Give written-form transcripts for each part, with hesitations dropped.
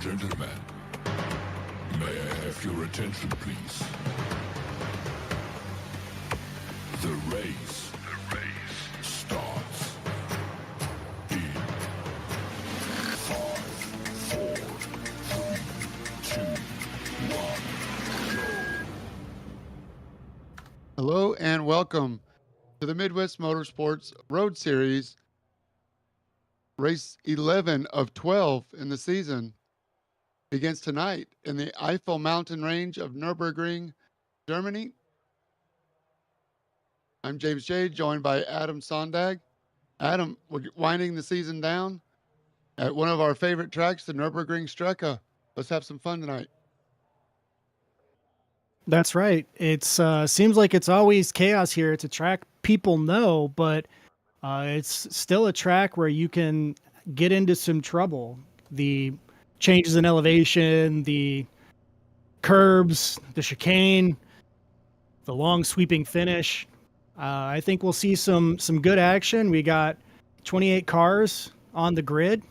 Gentlemen, may I have your attention, please? The race starts in 5, 4, 3, 2, 1, go. Hello and welcome to the Midwest Motorsports Road Series, race 11 of 12 in the season. Begins tonight in the Eifel mountain range of Nürburgring, Germany. I'm James J, joined by Adam Sondag. Adam, we're winding the season down at one of our favorite tracks, the Nürburgring Strecke. Let's have some fun tonight. That's right. It's seems like it's always chaos here. It's a track people know, but it's still a track where you can get into some trouble. The changes in elevation, the curbs, the chicane, the long sweeping finish. I think we'll see some good action. We got 28 cars on the grid,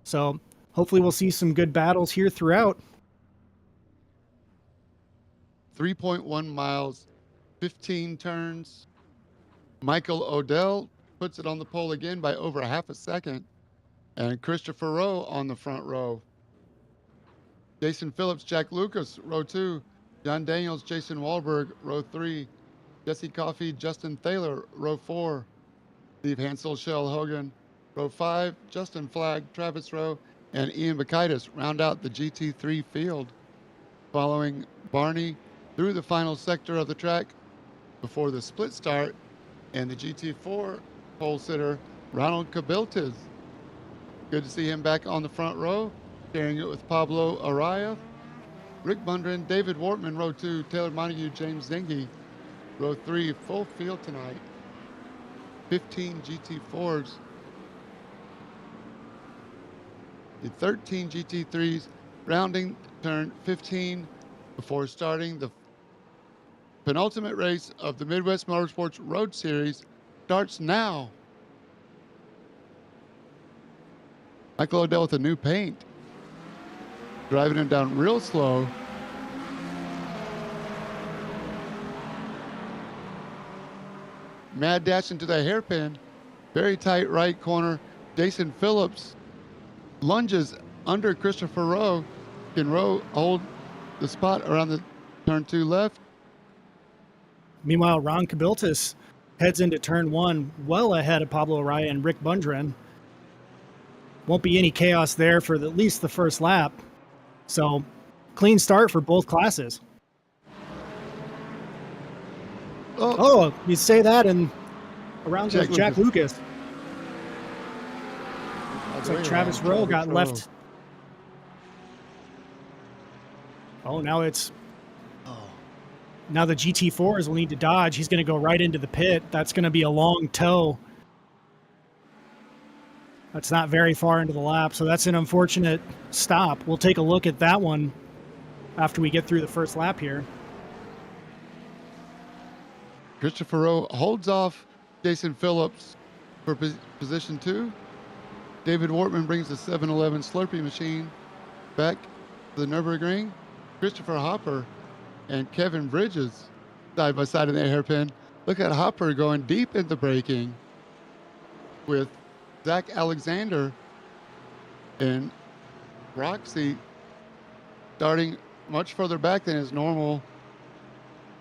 so hopefully we'll see some good battles here throughout. 3.1 miles, 15 turns. Michael Odell puts it on the pole again by over a half a second. And Christopher Rowe on the front row. Jason Phillips, Jack Lucas, row 2. John Daniels, Jason Wahlberg, row 3. Jesse Coffey, Justin Thaler, row 4. Steve Hansel, Shell Hogan, row 5. Justin Flagg, Travis Rowe, and Ian Bakaitis round out the GT3 field. Following Barney through the final sector of the track before the split start, and the GT4 pole sitter, Ronald Kabiltas. Good to see him back on the front row, sharing it with Pablo Araya, Rick Bundren, David Wortman, row 2, Taylor Montague, James Zengi, row 3, full field tonight. 15 GT4s. The 13 GT3s rounding turn 15 before starting the penultimate race of the Midwest Motorsports Road Series starts now. Michael Odell with a new paint. Driving him down real slow. Mad dash into the hairpin. Very tight right corner. Jason Phillips lunges under Christopher Rowe. Can Rowe hold the spot around the turn 2 left? Meanwhile, Ron Kabiltas heads into turn 1 well ahead of Pablo Araya and Rick Bundren. Won't be any chaos there for at least the first lap. So, clean start for both classes. Oh, you say that and around Jack Lucas. Looks like Travis Rowe got left. Oh, now it's... Now the GT4s will need to dodge. He's going to go right into the pit. That's going to be a long tow. That's not very far into the lap, so that's an unfortunate stop. We'll take a look at that one after we get through the first lap here. Christopher Rowe holds off Jason Phillips for position 2. David Wortman brings the 711 Slurpee machine back to the Nürburgring. Christopher Hopper and Kevin Bridges side by side in the hairpin. Look at Hopper going deep into braking with Zach Alexander and Roxy starting much further back than his normal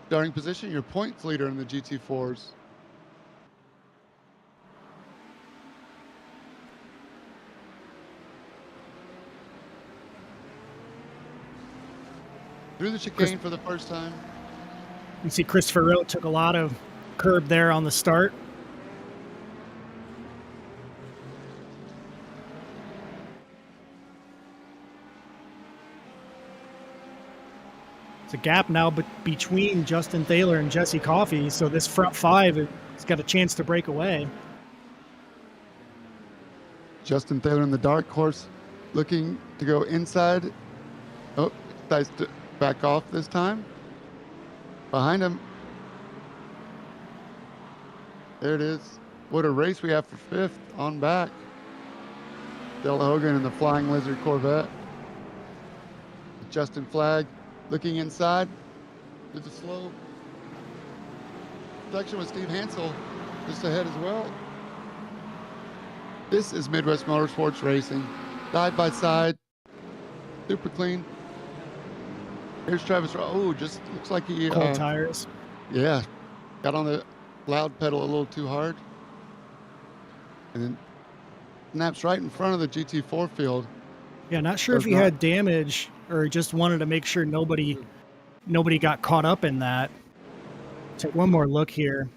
starting position. Your points leader in the GT4s. Through the chicane for the first time. You can see Christopher Rowe took a lot of curb there on the start. It's a gap now between Justin Thaler and Jesse Coffey, so this front 5 has got a chance to break away. Justin Thaler in the dark horse looking to go inside. Oh, decides to back off this time. Behind him. There it is. What a race we have for 5th on back. Del Hogan in the Flying Lizard Corvette. Justin Flagg looking inside to the slow section with Steve Hansel just ahead as well. This is Midwest Motorsports Racing, side by side, super clean. Here's Travis. Oh, just looks like he Cold tires. Yeah, got on the loud pedal a little too hard, and then snaps right in front of the GT4 field. Yeah, not sure if he had damage or just wanted to make sure nobody got caught up in that. Take one more look here,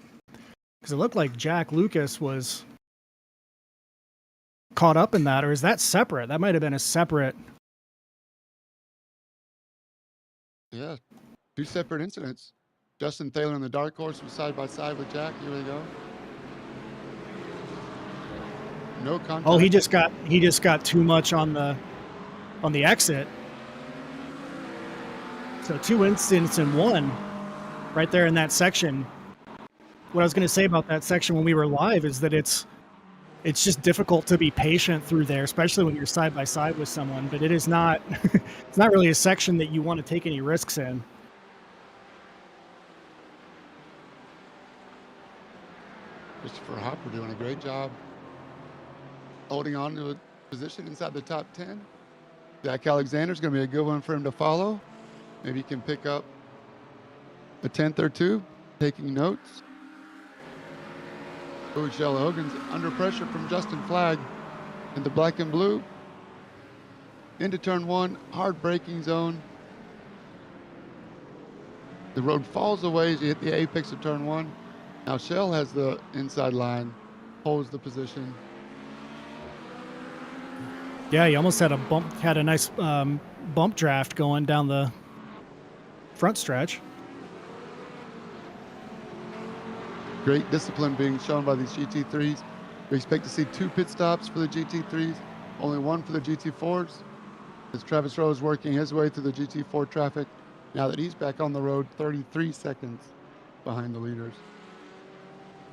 because it looked like Jack Lucas was caught up in that, or is that separate? That might have been a separate. Yeah, two separate incidents. Justin Thaler in the dark horse was side by side with Jack. Here we go. No contact. Oh, he just got too much on the exit. So 2 incidents in one, right there in that section. What I was going to say about that section when we were live is that it's just difficult to be patient through there, especially when you're side by side with someone. But it is not, it's not really a section that you want to take any risks in. Christopher Hopper doing a great job holding on to a position inside the top 10. Zach Alexander's going to be a good one for him to follow. Maybe he can pick up a 10th or two, taking notes. Michelle Hogan's under pressure from Justin Flagg in the black and blue. Into turn one, hard braking zone. The road falls away as you hit the apex of turn one. Now Shell has the inside line, holds the position. Yeah, he almost had a nice bump draft going down the front stretch. Great discipline being shown by these GT3s. We expect to see 2 pit stops for the GT3s, only 1 for the GT4s. As Travis Rowe is working his way through the GT4 traffic, now that he's back on the road, 33 seconds behind the leaders.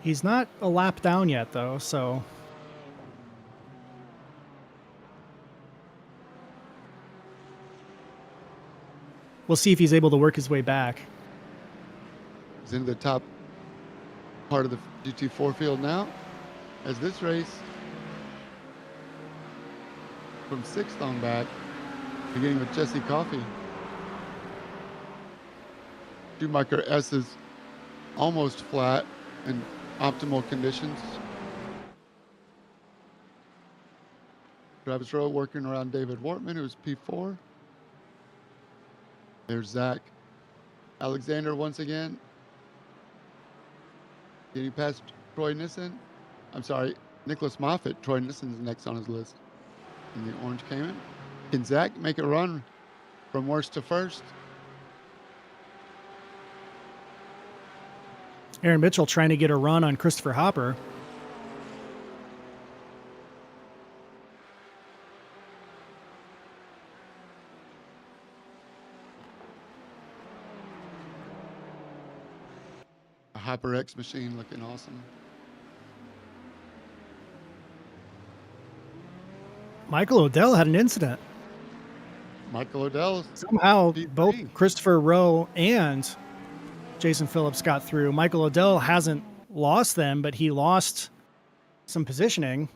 He's not a lap down yet, though, so. We'll see if he's able to work his way back. He's into the top part of the GT4 field now, as this race from 6th on back, beginning with Jesse Coffey. Schumacher S is almost flat in optimal conditions. Travis Rowe working around David Wortman, who's P4. There's Zach Alexander once again. Getting past Troy Nissen. I'm sorry, Nicholas Moffitt. Troy Nissen's next on his list in the Orange Cayman. Can Zach make a run from worst to first? Aaron Mitchell trying to get a run on Christopher Hopper. A Hopper X machine looking awesome. Michael Odell had an incident. Michael Odell. Somehow both Christopher Rowe and Jason Phillips got through. Michael Odell hasn't lost them, but he lost some positioning.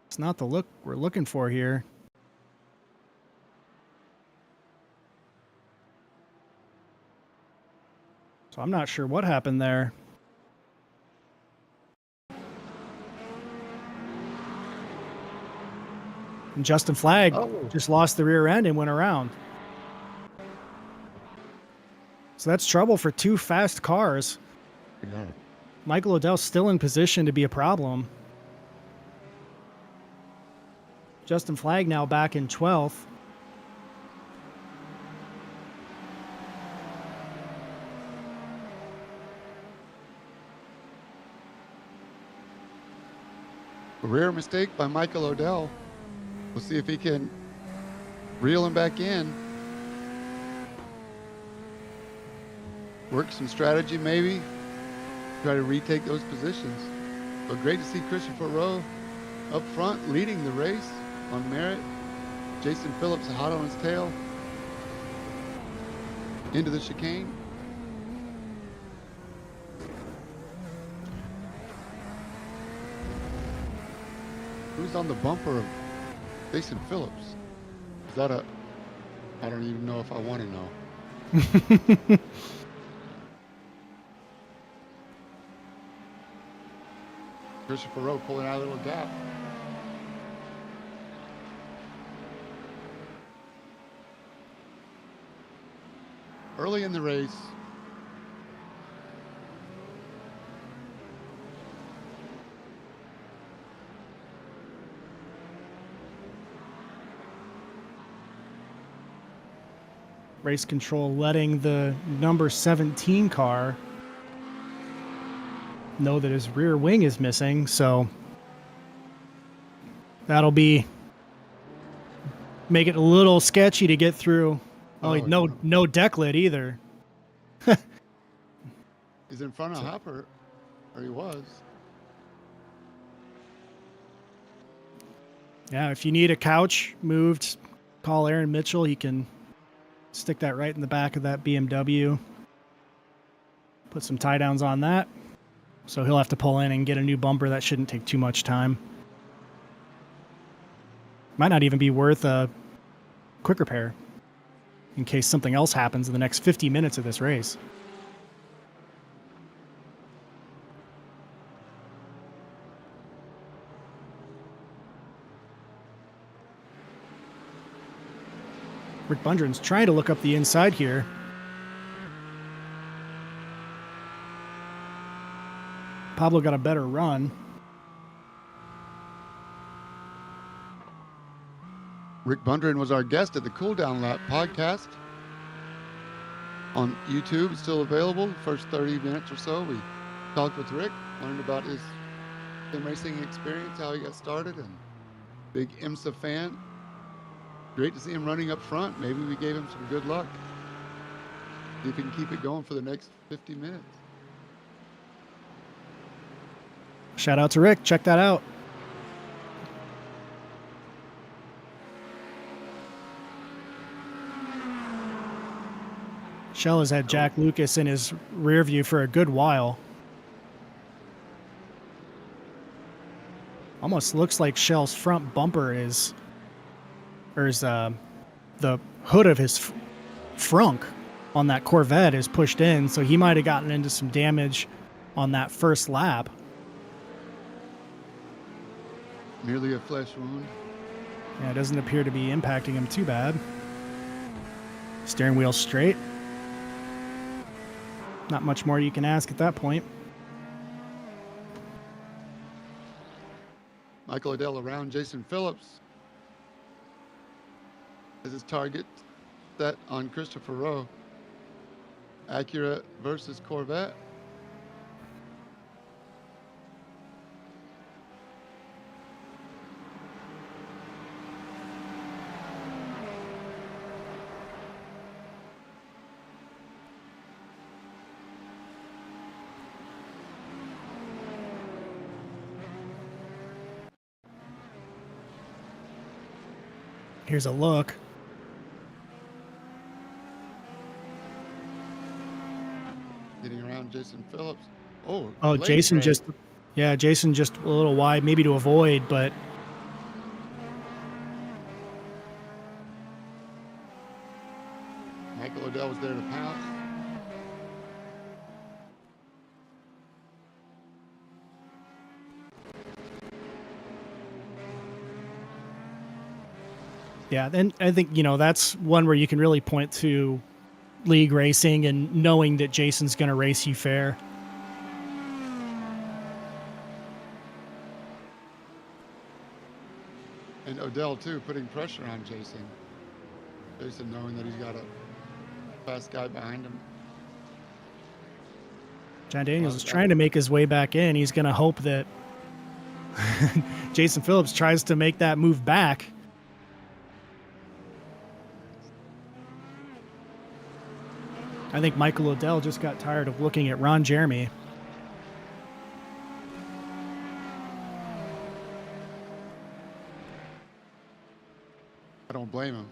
It's not the look we're looking for here. So I'm not sure what happened there. And Justin Flagg just lost the rear end and went around. So that's trouble for 2 fast cars. Yeah. Michael Odell's still in position to be a problem. Justin Flagg now back in 12th. A rear mistake by Michael Odell. We'll see if he can reel him back in. Work some strategy maybe. Try to retake those positions. But great to see Christopher Rowe up front leading the race. on Merritt. Jason Phillips hot on his tail. Into the chicane. Who's on the bumper of Jason Phillips? Is that a... I don't even know if I want to know. Christopher Rowe pulling out a little gap. Early in the race, Race control letting the number 17 car know that his rear wing is missing, so that'll make it a little sketchy to get through. No deck lid either. He's in front of Hopper, or he was. Yeah, if you need a couch moved, call Aaron Mitchell. He can stick that right in the back of that BMW. Put some tie downs on that. So he'll have to pull in and get a new bumper. That shouldn't take too much time. Might not even be worth a quick repair in case something else happens in the next 50 minutes of this race. Rick Bundren's trying to look up the inside here. Pablo got a better run. Rick Bundren was our guest at the Cool Down Lap podcast on YouTube. It's still available. First 30 minutes or so, we talked with Rick, learned about his sim racing experience, how he got started, and big IMSA fan. Great to see him running up front. Maybe we gave him some good luck. See if he can keep it going for the next 50 minutes. Shout out to Rick. Check that out. Shell has had Jack Lucas in his rear view for a good while. Almost looks like Shell's front bumper is the hood of his frunk on that Corvette is pushed in, so he might have gotten into some damage on that first lap. Merely a flesh wound. Yeah, it doesn't appear to be impacting him too bad. Steering wheel straight. Not much more you can ask at that point. Michael Adell around Jason Phillips as his target set on Christopher Rowe. Acura versus Corvette. Here's a look. Getting around Jason Phillips. Oh, Jason just a little wide, maybe to avoid, but Michael Odell was there to pounce. yeah, and I think, that's one where you can really point to league racing and knowing that Jason's going to race you fair. And Odell, too, putting pressure on Jason. Jason knowing that he's got a fast guy behind him. John Daniels is trying to make his way back in. He's going to hope that Jason Phillips tries to make that move back. I think Michael Odell just got tired of looking at Ron Jeremy. don't blame him.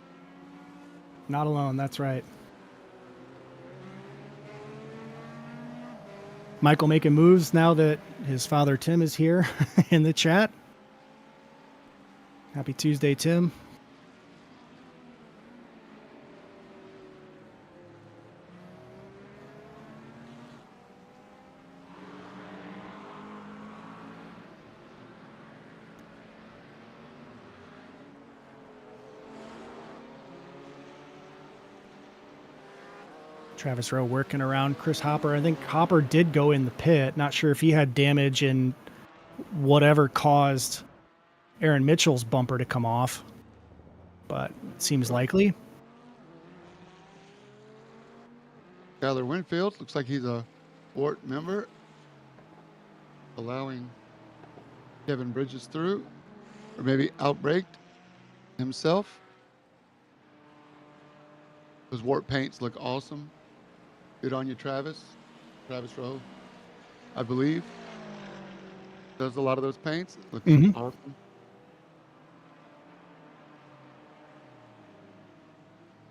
Not alone, that's right. Michael making moves now that his father Tim is here in the chat. Happy Tuesday, Tim. Travis Rowe working around Chris Hopper. I think Hopper did go in the pit. Not sure if he had damage in whatever caused Aaron Mitchell's bumper to come off, but it seems likely. Tyler Winfield looks like he's a Wart member, allowing Kevin Bridges through, or maybe outbraked himself. Those Wart paints look awesome. Good on you, Travis. Travis Rowe, I believe, does a lot of those paints. It looks awesome.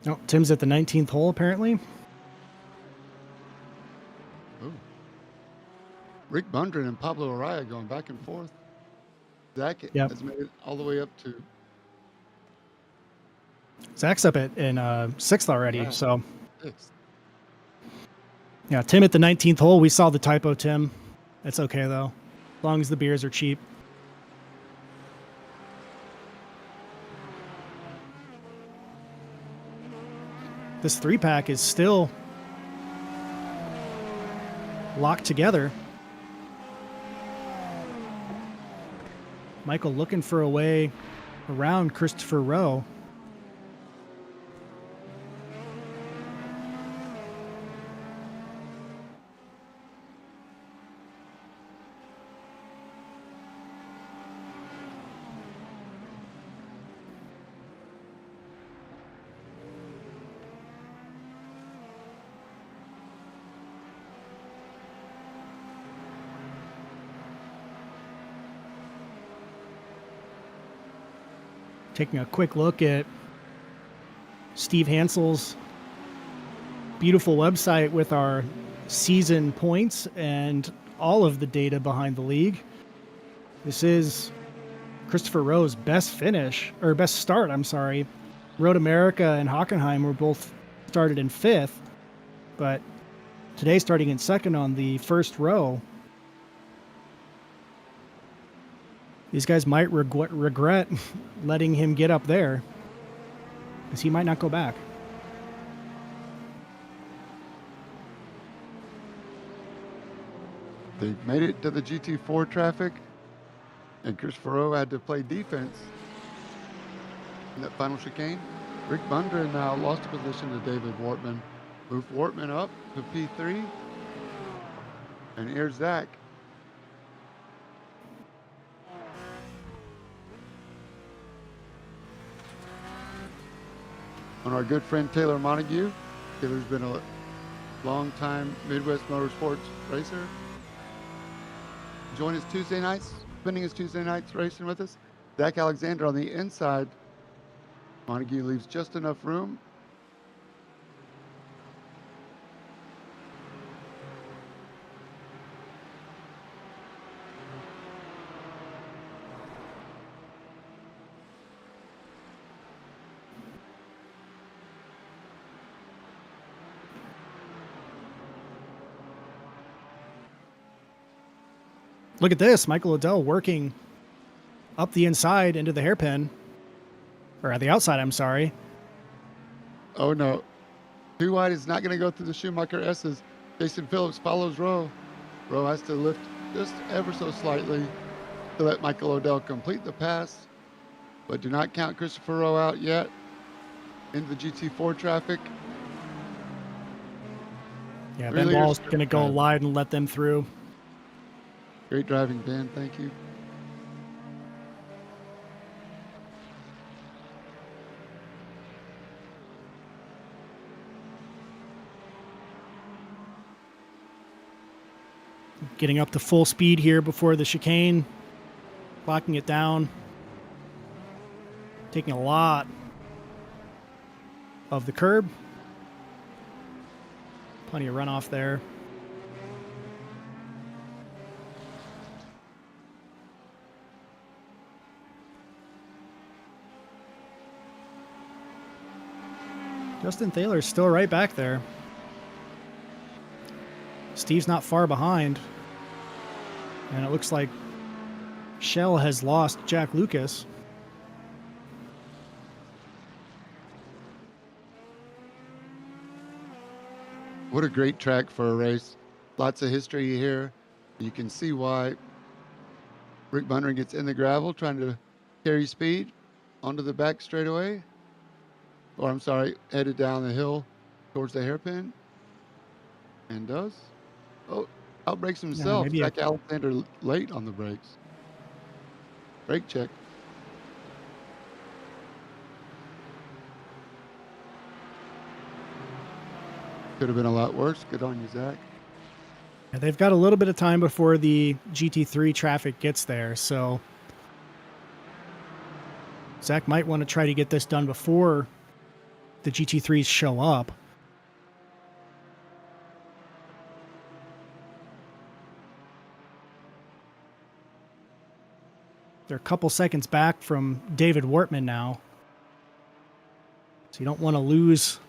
Oh, Tim's at the 19th hole, apparently. Ooh. Rick Bundren and Pablo Araya going back and forth. Zach has made it all the way up to... Zach's up in 6th already, Wow. so... 6th. Yeah, Tim at the 19th hole. We saw the typo, Tim. It's okay, though. As long as the beers are cheap. This 3-pack is still locked together. Michael looking for a way around Christopher Rowe. Taking a quick look at Steve Hansel's beautiful website with our season points and all of the data behind the league. This is Christopher Rowe's best start, I'm sorry. Road America and Hockenheim were both started in 5th, but today starting in 2nd on the first row. These guys might regret letting him get up there, because he might not go back. They made it to the GT4 traffic, and Christopher Rowe had to play defense in that final chicane. Rick Bundren now lost a position to David Wortman. Moved Wortman up to P3, and here's Zach. On our good friend Taylor Montague. Taylor's been a long-time Midwest Motorsports racer. Join us Tuesday nights, spending his Tuesday nights racing with us. Zach Alexander on the inside. Montague leaves just enough room. Look at this. Michael Odell working up the inside into the hairpin. Or at the outside, I'm sorry. Oh, no. Too wide is not going to go through the Schumacher S's. Jason Phillips follows Rowe. Rowe has to lift just ever so slightly to let Michael Odell complete the pass. But do not count Christopher Rowe out yet in the GT4 traffic. Yeah, Ben Ball's going to go wide and let them through. Great driving, Ben. Thank you. Getting up to full speed here before the chicane. Locking it down. Taking a lot of the curb. Plenty of runoff there. Justin Thaler's still right back there. Steve's not far behind. And it looks like Shell has lost Jack Lucas. What a great track for a race. Lots of history here. You can see why Rick Bunner gets in the gravel trying to carry speed onto the back straightaway. Or I'm sorry, headed down the hill towards the hairpin. And does. Oh, outbrakes himself. maybe Zach Alexander late on the brakes. Brake check. Could have been a lot worse. Good on you, Zach. Yeah, they've got a little bit of time before the GT3 traffic gets there, so Zach might want to try to get this done before the GT3s show up. They're a couple seconds back from David Wortman now. So you don't want to lose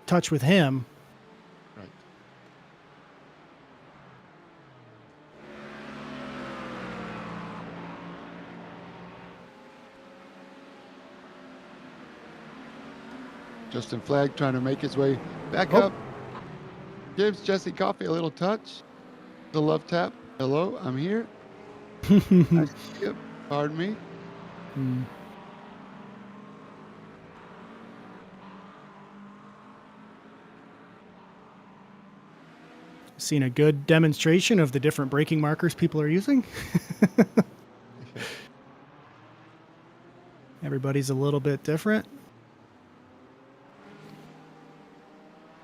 touch with him. Right. Justin Flagg trying to make his way back up. Gives Jesse Coffey a little touch. The love tap. Hello, I'm here. Nice to see you. Pardon me. Seen a good demonstration of the different braking markers people are using. Everybody's a little bit different.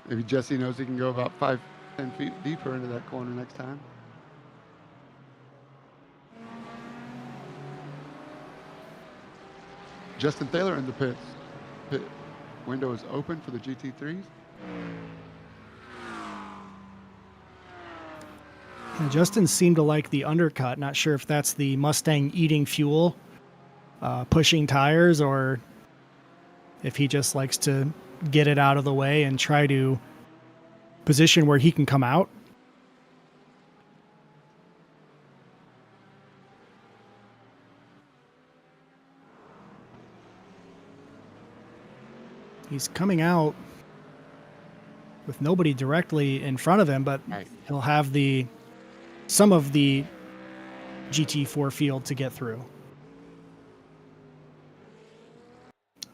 Maybe Jesse knows he can go about 5-10 feet deeper into that corner next time. Justin Thaler in the pits. Pit window is open for the GT3s. And Justin seemed to like the undercut. Not sure if that's the Mustang eating fuel, pushing tires, or if he just likes to get it out of the way and try to position where he can come out. He's coming out with nobody directly in front of him, but he'll have some of the GT4 field to get through.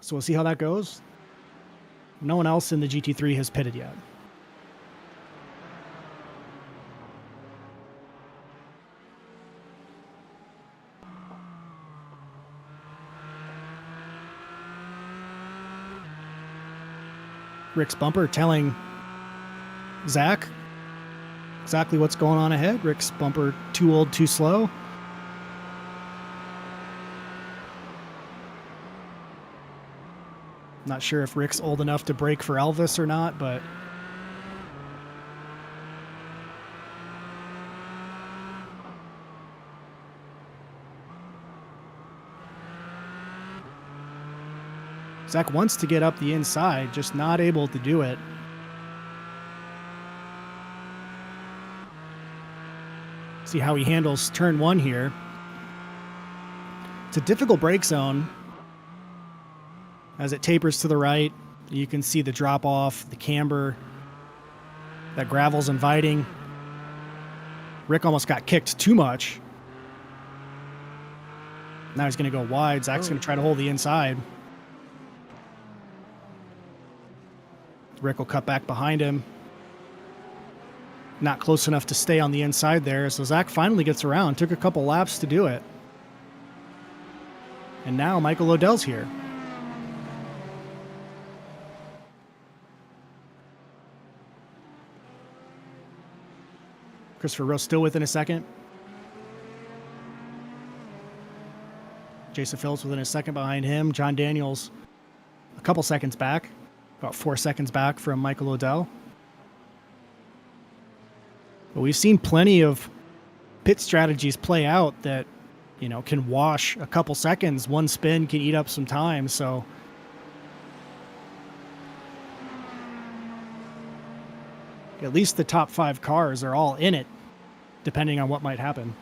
So we'll see how that goes. No one else in the GT3 has pitted yet. Rick's bumper telling Zach exactly what's going on ahead. Rick's bumper, too old, too slow. Not sure if Rick's old enough to brake for Elvis or not, but Zach wants to get up the inside, just not able to do it. See how he handles turn one here. It's a difficult brake zone. As it tapers to the right, you can see the drop off, the camber. That gravel's inviting. Rick almost got kicked too much. Now he's going to go wide. Zach's going to try to hold the inside. Rick will cut back behind him. Not close enough to stay on the inside there. So Zach finally gets around. Took a couple laps to do it. And now Michael Odell's here. Christopher Rowe still within a second. Jason Phillips within a second behind him. John Daniels a couple seconds back. about 4 seconds back from Michael Odell. But we've seen plenty of pit strategies play out that, you know, can wash a couple seconds. One spin can eat up some time. So at least the top 5 cars are all in it, depending on what might happen.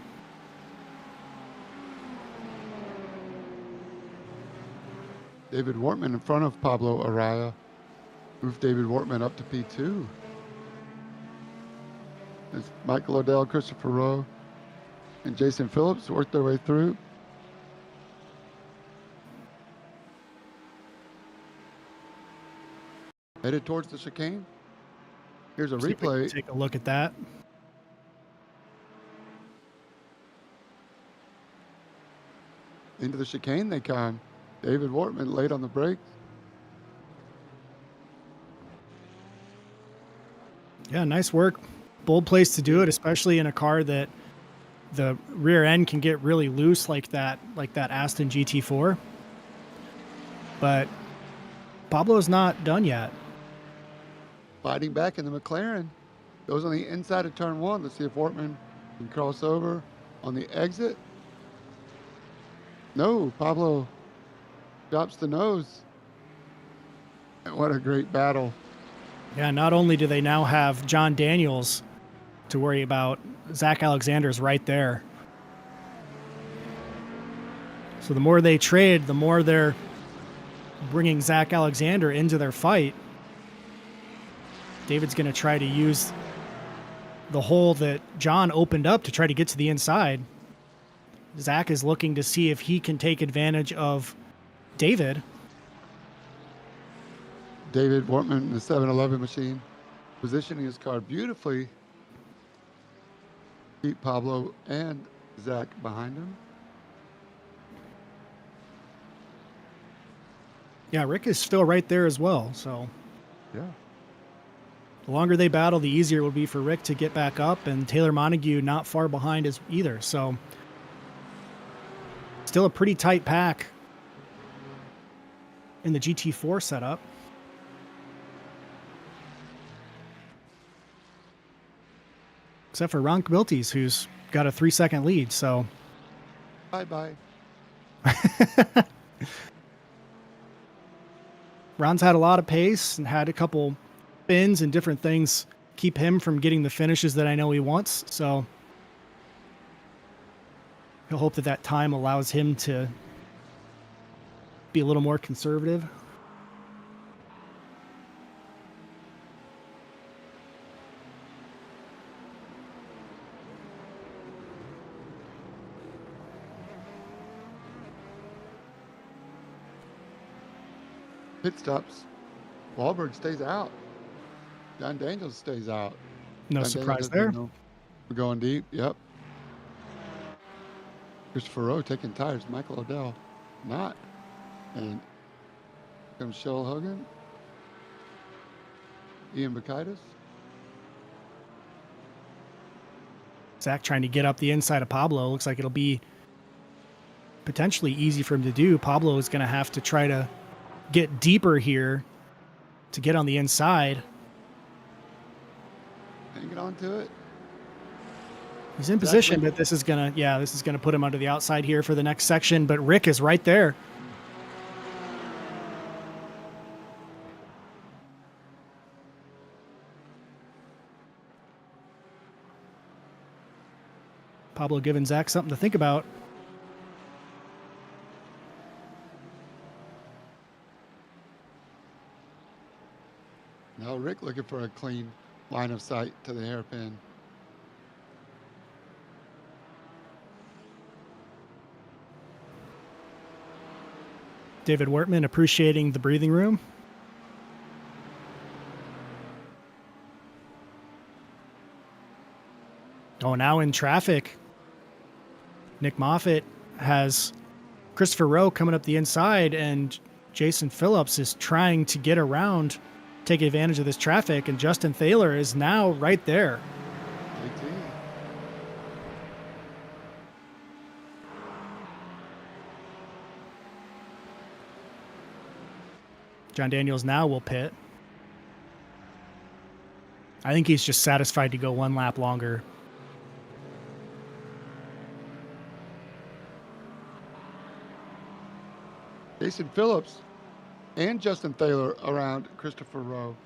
David Wortman in front of Pablo Araya. Moved David Wortman up to P2. As Michael Odell, Christopher Rowe, and Jason Phillips worked their way through. Headed towards the chicane. Here's a replay. Take a look at that. Into the chicane they come. David Wortman late on the brakes. Yeah, nice work. Bold place to do it, especially in a car that the rear end can get really loose like that Aston GT4. But Pablo's not done yet. Fighting back in the McLaren. Goes on the inside of turn 1. Let's see if Wortman can cross over on the exit. No, Pablo drops the nose. And what a great battle. Yeah, not only do they now have John Daniels to worry about, Zach Alexander's right there. So the more they trade, the more they're bringing Zach Alexander into their fight. David's going to try to use the hole that John opened up to try to get to the inside. Zach is looking to see if he can take advantage of David. David Wortman, the 711 machine, positioning his car beautifully. Keep Pablo and Zach behind him. Yeah, Rick is still right there as well. So Yeah. the longer they battle, the easier it will be for Rick to get back up, and Taylor Montague not far behind as either. So still a pretty tight pack in the GT4 setup. Except for Ron Milties, who's got a 3-second lead. So Bye-bye. Ron's had a lot of pace and had a couple spins and different things keep him from getting the finishes that I know he wants. So he'll hope that time allows him to be a little more conservative. Pit stops. Wahlberg stays out. John Daniels stays out. No John surprise Daniels there. doesn't know. We're going deep. Yep. Christopher Rowe taking tires. Michael Odell not. And comes Shell Hogan. Ian Bakaitis. Zach trying to get up the inside of Pablo. Looks like it'll be potentially easy for him to do. Pablo is going to have to try to get deeper here to get on the inside. Hanging on to it. He's in position, but this is gonna put him under the outside here for the next section. But Rick is right there. Pablo giving Zach something to think about. Now Rick looking for a clean line of sight to the hairpin. David Wortman appreciating the breathing room. Oh, now in traffic, Nick Moffitt has Christopher Rowe coming up the inside, and Jason Phillips is trying to get around, take advantage of this traffic, and Justin Thaler is now right there. JT. John Daniels now will pit. I think he's just satisfied to go one lap longer. Jason Phillips and Justin Thaler around Christopher Rowe.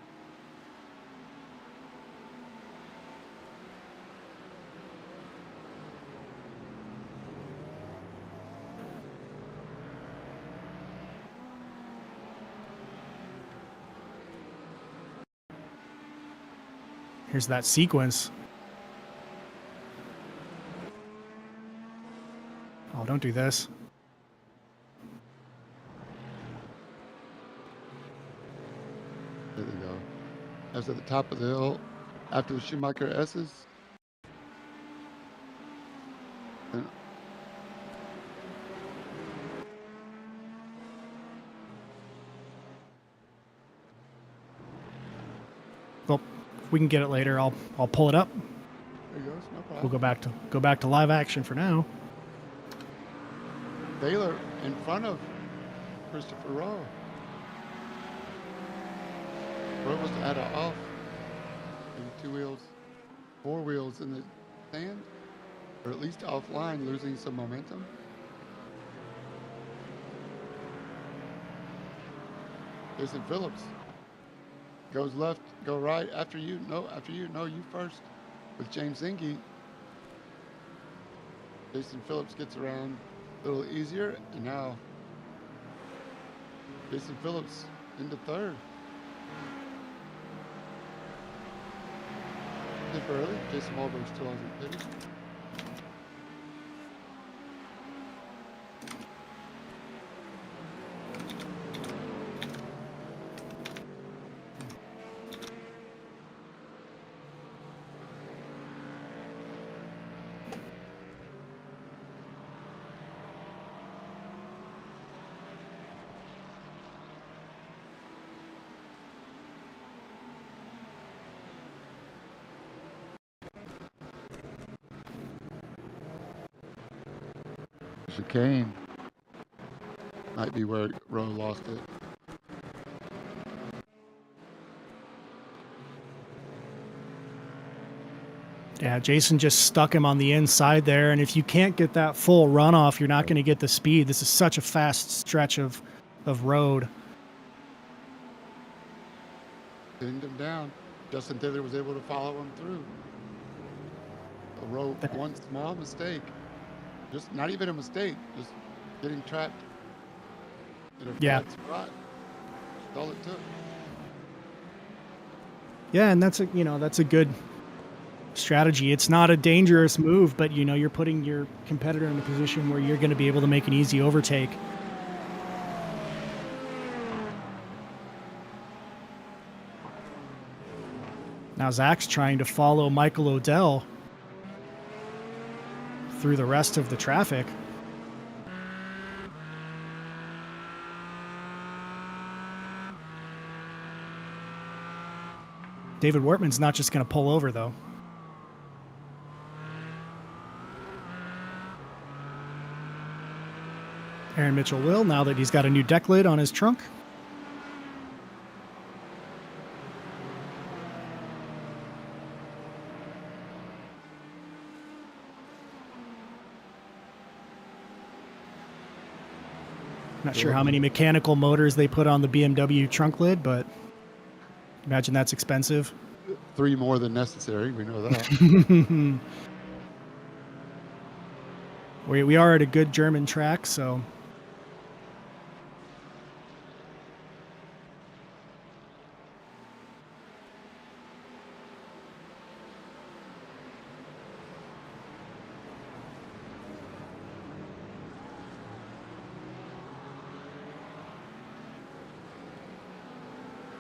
Here's that sequence. Oh, don't do this. There we go. That's at the top of the hill after the Schumacher S's. And Well, if we can get it later, I'll pull it up. there he goes, no problem. We'll go back to live action for now. Thaler in front of Christopher Rowe. Rowe was at a off. Maybe 2 wheels, 4 wheels in the sand, or at least offline, losing some momentum. Jason Phillips goes left, go right, after you, no, you first with James Zinke. Jason Phillips gets around a little easier, and now Jason Phillips into third. Dip early. Jason Wahlberg still hasn't pitted. Chicane might be where Rowe lost it. Yeah, Jason just stuck him on the inside there, and if you can't get that full runoff, you're not going to get the speed. This is such a fast stretch of road. Pinned him down. Justin Thaler was able to follow him through. Rowe, one small mistake. Just not even a mistake, just getting trapped in a flat spot. That's all it took. Yeah, and that's a good strategy. It's not a dangerous move, but you're putting your competitor in a position where you're going to be able to make an easy overtake. Now Zach's trying to follow Michael Odell through the rest of the traffic. David Wortman's not just going to pull over, though. Aaron Mitchell will, now that he's got a new deck lid on his trunk. Not sure how many mechanical motors they put on the BMW trunk lid, but imagine that's expensive. 3 more than necessary. We know that. We are at a good German track, so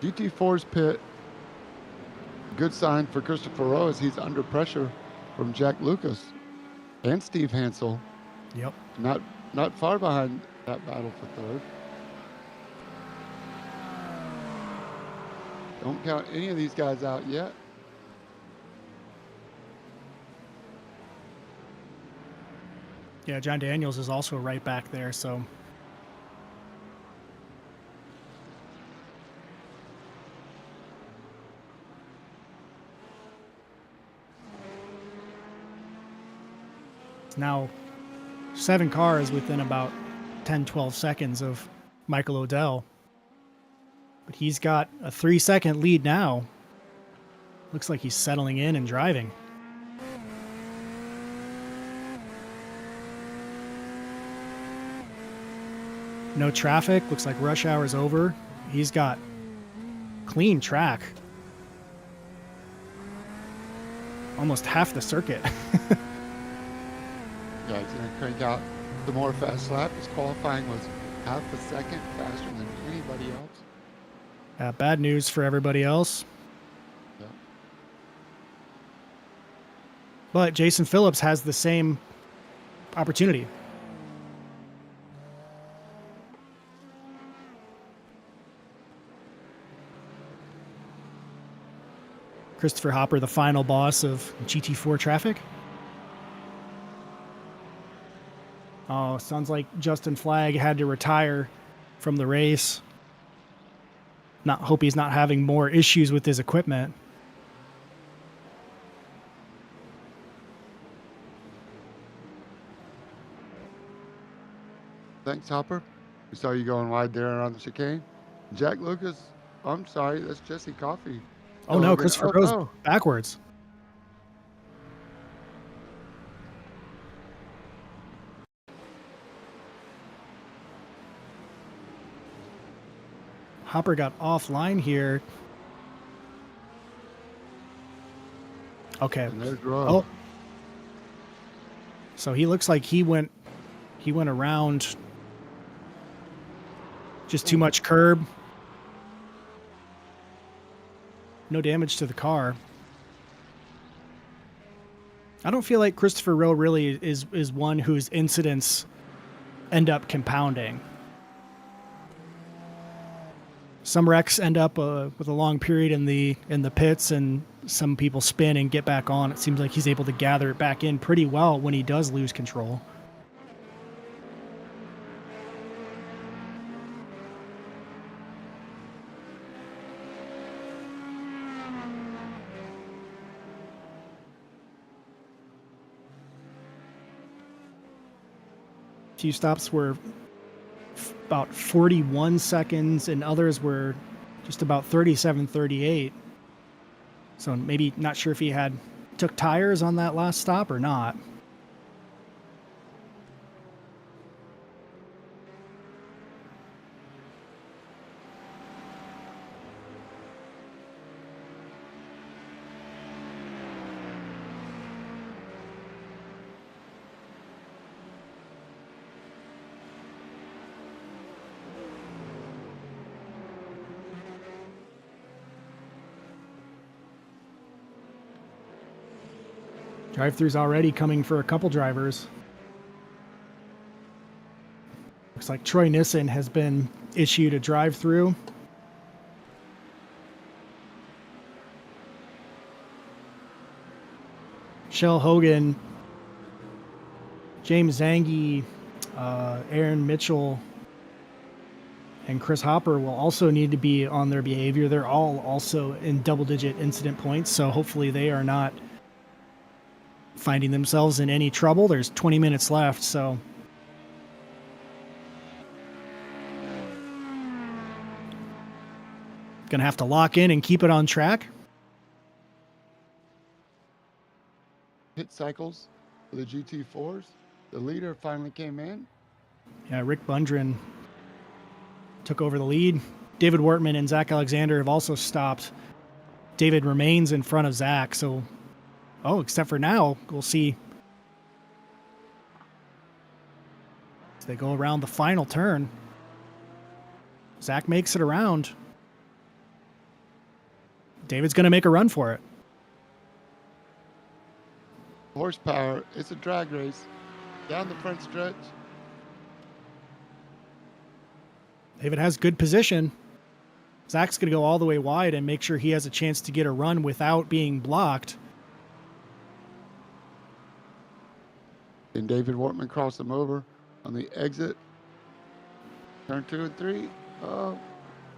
GT4's pit. Good sign for Christopher Rowe as he's under pressure from Jack Lucas and Steve Hansel. Yep. Not far behind that battle for third. Don't count any of these guys out yet. Yeah, John Daniels is also right back there, so now 7 cars within about 10, 12 seconds of Michael Odell. But he's got a 3-second lead now. Looks like he's settling in and driving. No traffic. Looks like rush hour's over. He's got clean track. Almost half the circuit. Yeah, he's going to crank out the more fast lap. His qualifying was half a second faster than anybody else. Bad news for everybody else. Yeah. But Jason Phillips has the same opportunity. Christopher Hopper, the final boss of GT4 traffic. Oh, sounds like Justin Flagg had to retire from the race. Hope he's not having more issues with his equipment. Thanks, Hopper. We saw you going wide there around the chicane. Jack Lucas, I'm sorry, that's Jesse Coffey. Oh no, Christopher goes backwards. Hopper got offline here. Okay. And there's Rowe. Oh. So he looks like he went around just too much curb. No damage to the car. I don't feel like Christopher Rowe really is one whose incidents end up compounding. Some wrecks end up with a long period in the pits, and some people spin and get back on. It seems like he's able to gather it back in pretty well when he does lose control. Few stops were about 41 seconds, and others were just about 37, 38. So maybe not sure if he took tires on that last stop or not. Drive-through's already coming for a couple drivers. Looks like Troy Nissen has been issued a drive-through. Shell Hogan, James Zangi, Aaron Mitchell, and Chris Hopper will also need to be on their behavior. They're all also in double-digit incident points, so hopefully they are not finding themselves in any trouble. There's 20 minutes left, so gonna have to lock in and keep it on track. Pit cycles for the GT4s. The leader finally came in. Yeah, Rick Bundren took over the lead. David Wortman and Zach Alexander have also stopped. David remains in front of Zach, so except for now, we'll see as they go around the final turn. Zach makes it around. David's going to make a run for it. Horsepower. It's a drag race. Down the front stretch. David has good position. Zach's going to go all the way wide and make sure he has a chance to get a run without being blocked. And David Wortman crossed him over on the exit. Turn 2 and 3. Oh,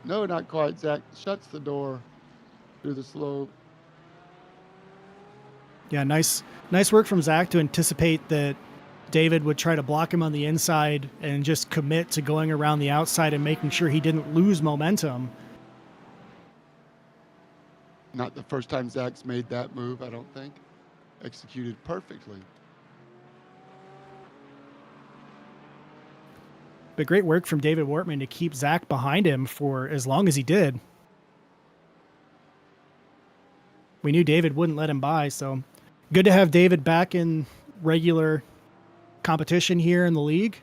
no, not quite. Zach shuts the door through the slope. Yeah, nice work from Zach to anticipate that David would try to block him on the inside and just commit to going around the outside and making sure he didn't lose momentum. Not the first time Zach's made that move, I don't think. Executed perfectly. But great work from David Wortman to keep Zach behind him for as long as he did. We knew David wouldn't let him by, so good to have David back in regular competition here in the league.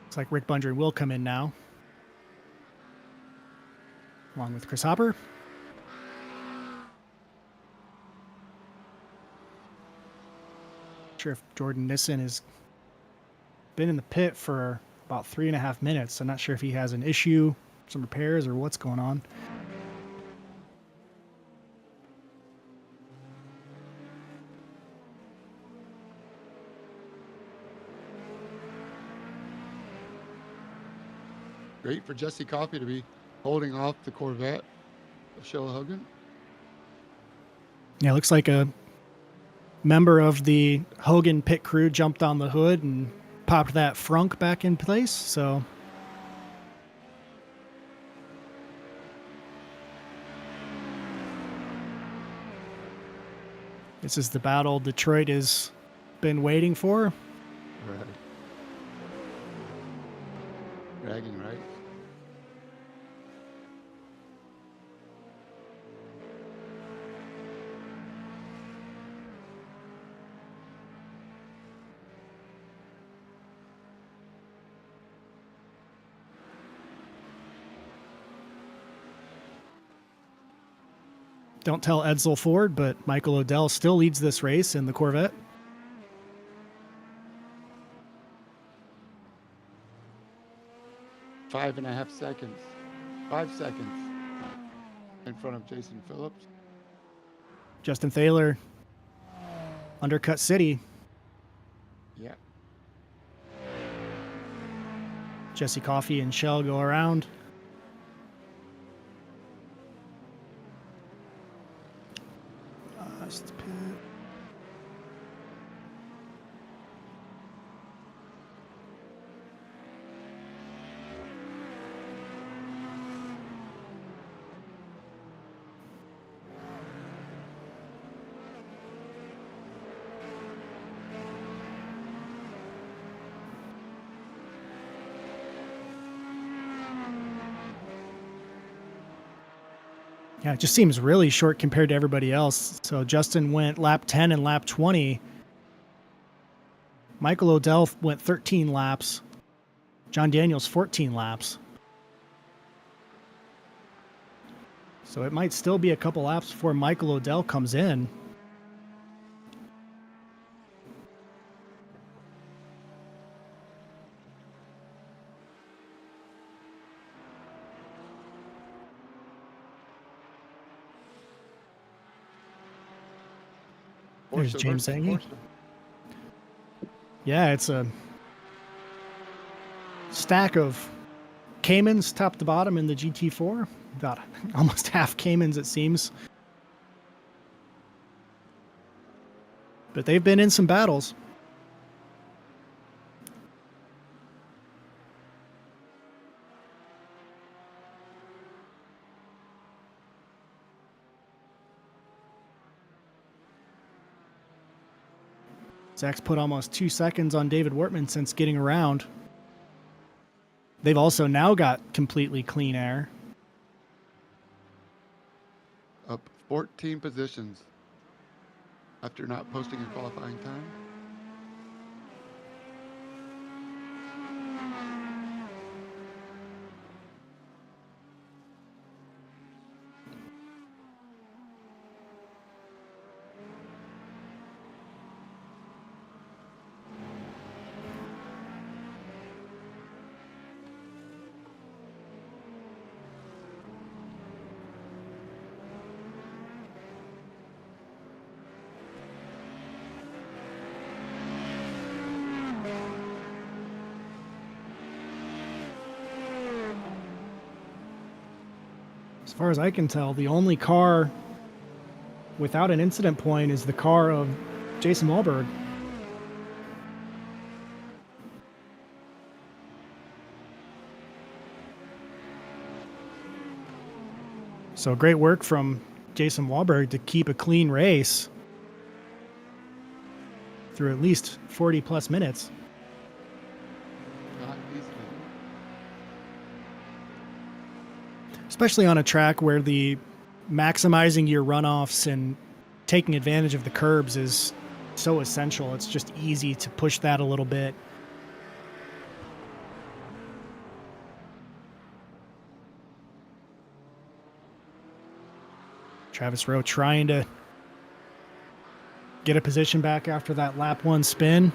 Looks like Rick Bundren will come in now, along with Chris Hopper. Not sure if Jordan Nissen has been in the pit for about 3.5 minutes. I'm not sure if he has an issue, some repairs, or what's going on. Great for Jesse Coffey to be holding off the Corvette of Sheila Hogan. Yeah, looks like a member of the Hogan pit crew jumped on the hood and popped that frunk back in place. So this is the battle Detroit has been waiting for. Right. Dragging, right? Don't tell Edsel Ford, but Michael Odell still leads this race in the Corvette. Five and a half seconds. 5 seconds in front of Jason Phillips. Justin Thaler, Undercut City. Yeah. Jesse Coffey and Shell go around. Last pit. Yeah, it just seems really short compared to everybody else. So Justin went lap 10 and lap 20. Michael Odell went 13 laps. John Daniels 14 laps. So it might still be a couple laps before Michael Odell comes in. There's James Zangy. Yeah, it's a stack of Caymans top to bottom in the GT4. About almost half Caymans, it seems. But they've been in some battles. Zach's put almost 2 seconds on David Wortman since getting around. They've also now got completely clean air. Up 14 positions after not posting a qualifying time. As far as I can tell, the only car without an incident point is the car of Jason Wahlberg. So great work from Jason Wahlberg to keep a clean race through at least 40 plus minutes. Not easy. Especially on a track where the maximizing your runoffs and taking advantage of the curbs is so essential. It's just easy to push that a little bit. Travis Rowe trying to get a position back after that lap one spin.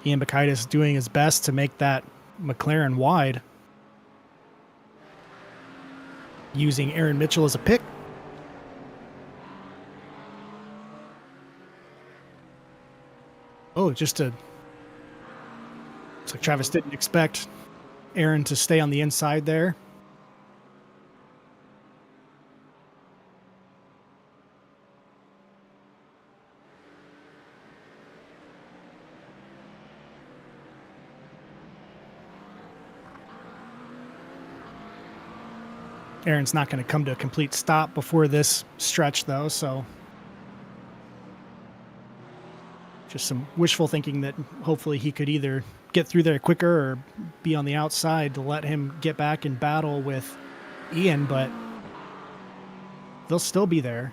Ian Bakaitis doing his best to make that McLaren wide, using Aaron Mitchell as a pick. Oh, looks like Travis didn't expect Aaron to stay on the inside there. Aaron's not going to come to a complete stop before this stretch, though, so just some wishful thinking that hopefully he could either get through there quicker or be on the outside to let him get back in battle with Ian, but they'll still be there.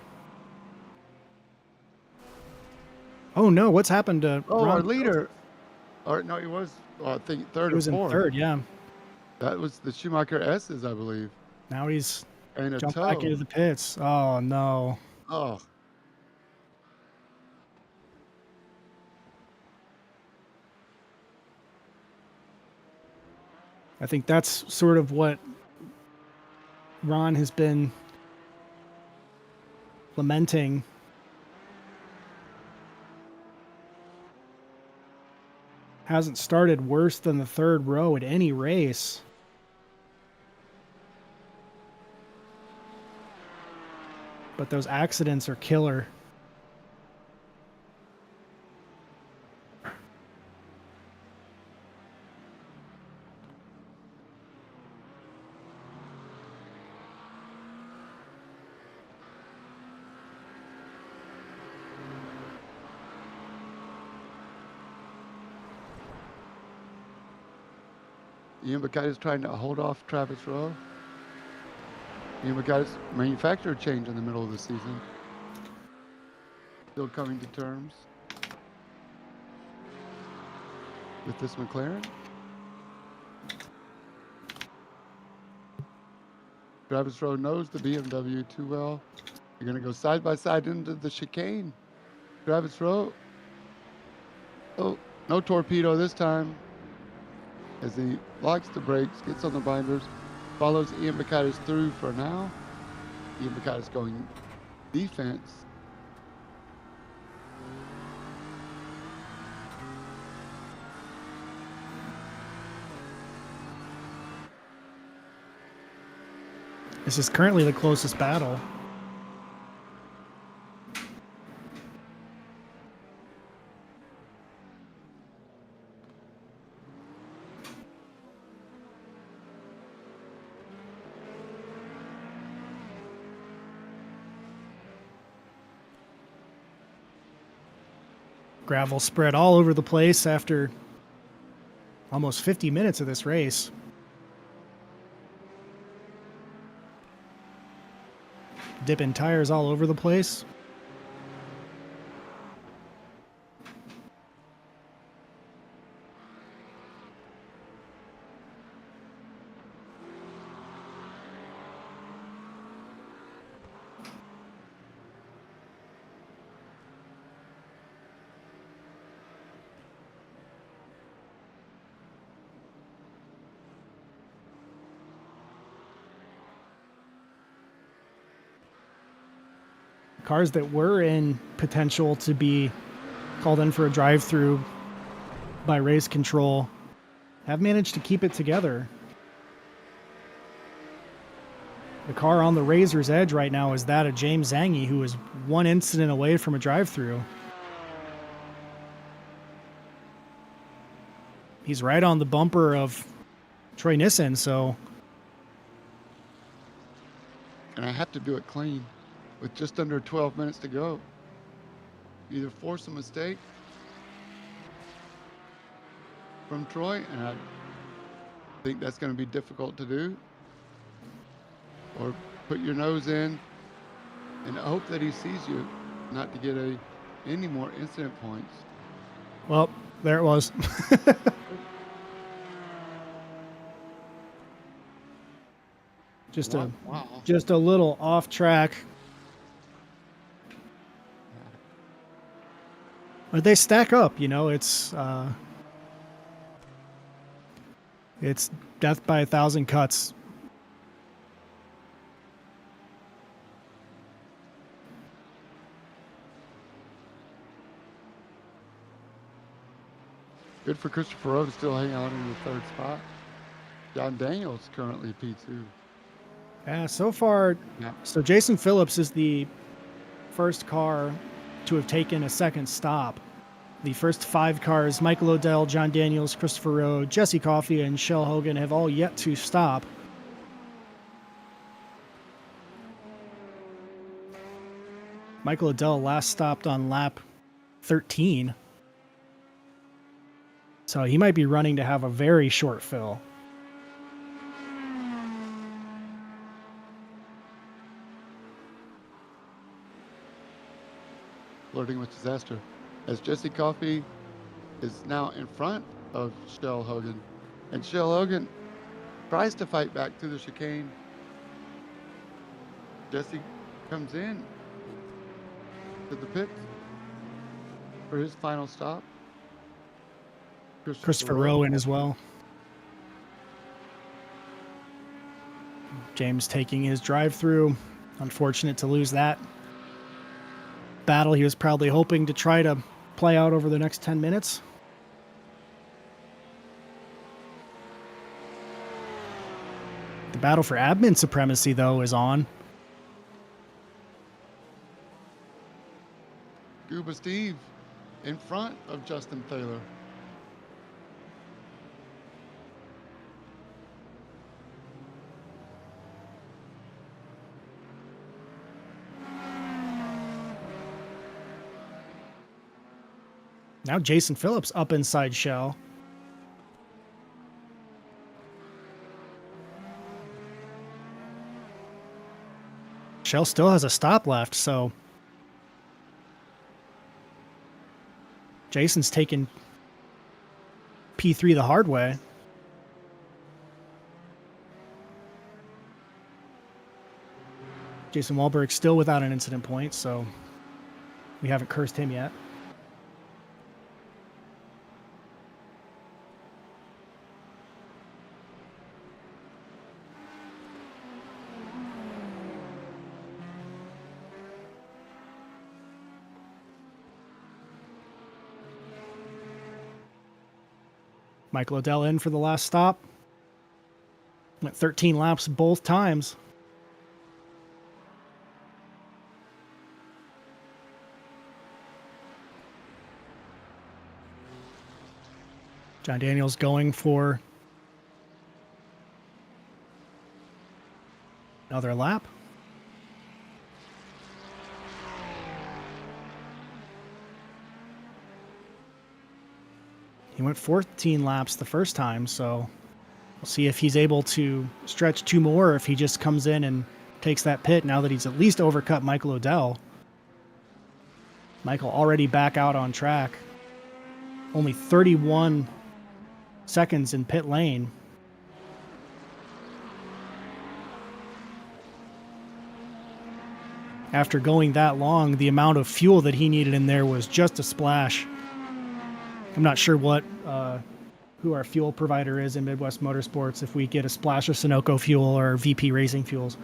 Oh, no, what's happened to Ron? Our leader. Or no, he was, I think, third He was or in fourth. third, yeah. That was the Schumacher S's, I believe. Now he's And a jumped toe. back into the pits. Oh, no. Oh, I think that's sort of what Ron has been lamenting. Hasn't started worse than the third row at any race. But those accidents are killer. Ian Bakaitis trying to hold off Travis Rowe. Ian Bakaitis manufacturer change in the middle of the season. Still coming to terms with this McLaren. Travis Rowe knows the BMW too well. They're going to go side by side into the chicane. Travis Rowe. Oh, no torpedo this time. As he locks the brakes, gets on the binders, follows Ian Bakaitis through for now. Ian Bakaitis going defense. This is currently the closest battle. Gravel spread all over the place after almost 50 minutes of this race. Dipping tires all over the place. Cars that were in potential to be called in for a drive-through by race control have managed to keep it together. The car on the razor's edge right now is that of James Zangy, who is one incident away from a drive-through. He's right on the bumper of Troy Nissen, so... And I have to do it clean with just under 12 minutes to go. Either force a mistake from Troy, and I think that's going to be difficult to do, or put your nose in and hope that he sees you, not to get any more incident points. Well, there it was. Just a little off track. But they stack up, you know, it's death by 1,000 cuts. Good for Christopher Rowe to still hang out in the third spot. John Daniels currently P2. Yeah, so far, Yeah. So Jason Phillips is the first car to have taken a second stop. The first 5 cars, Michael Odell, John Daniels, Christopher Rowe, Jesse Coffey, and Shell Hogan, have all yet to stop. Michael Odell last stopped on lap 13. So he might be running to have a very short fill. Flirting with disaster, as Jesse Coffey is now in front of Shell Hogan, and Shell Hogan tries to fight back through the chicane. Jesse comes in to the pits for his final stop. Christopher Rowe in as well. James taking his drive-through. Unfortunate to lose that battle he was probably hoping to try to play out over the next 10 minutes. The battle for admin supremacy, though, is on. Scuba Steve in front of Justin Thaler. Now Jason Phillips up inside Shell. Shell still has a stop left, so Jason's taking P3 the hard way. Jason Wahlberg still without an incident point, so we haven't cursed him yet. Michael Odell in for the last stop. Went 13 laps both times. John Daniels going for another lap. He went 14 laps the first time, so we'll see if he's able to stretch 2 more, or if he just comes in and takes that pit now that he's at least overcut Michael Odell. Michael already back out on track. Only 31 seconds in pit lane. After going that long, the amount of fuel that he needed in there was just a splash. I'm not sure what who our fuel provider is in Midwest Motorsports, if we get a splash of Sunoco fuel or VP Racing Fuels.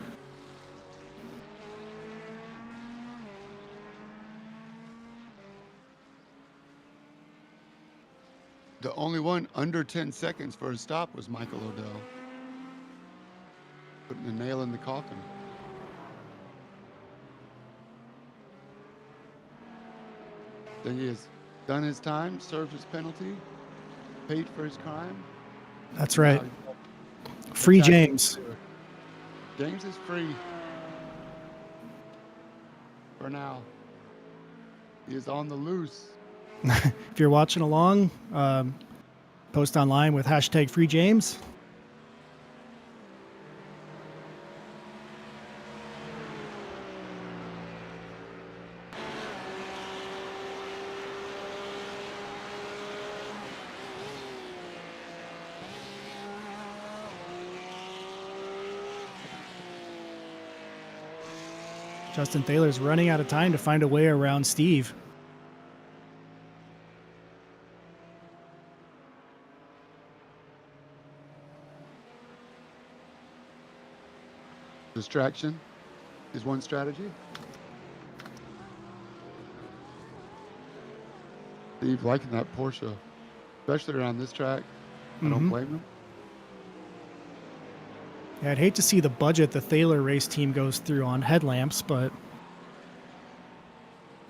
The only one under 10 seconds for a stop was Michael Odell, putting a nail in the coffin. Then he has done his time, served his penalty, paid for his crime. That's and right. now Free attack James. Taylor. James is free for now. He is on the loose. If you're watching along, post online with hashtag Free James. Justin Thaler's running out of time to find a way around Steve. Distraction is one strategy. Steve liking that Porsche, especially around this track. I don't blame him. Yeah, I'd hate to see the budget the Thaler race team goes through on headlamps, but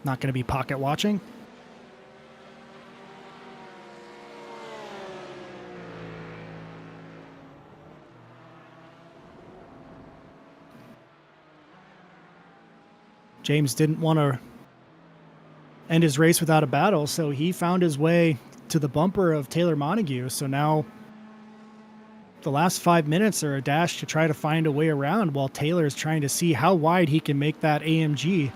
not going to be pocket watching. James didn't want to end his race without a battle, so he found his way to the bumper of Taylor Montague. So now the last 5 minutes are a dash to try to find a way around while Taylor is trying to see how wide he can make that AMG.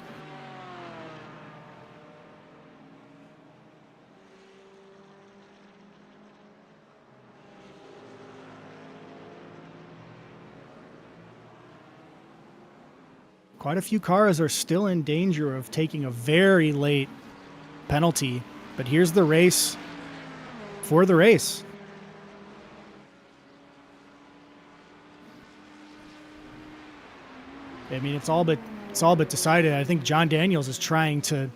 Quite a few cars are still in danger of taking a very late penalty, but here's the race for the race. I mean, it's all but decided. I think John Daniels is trying to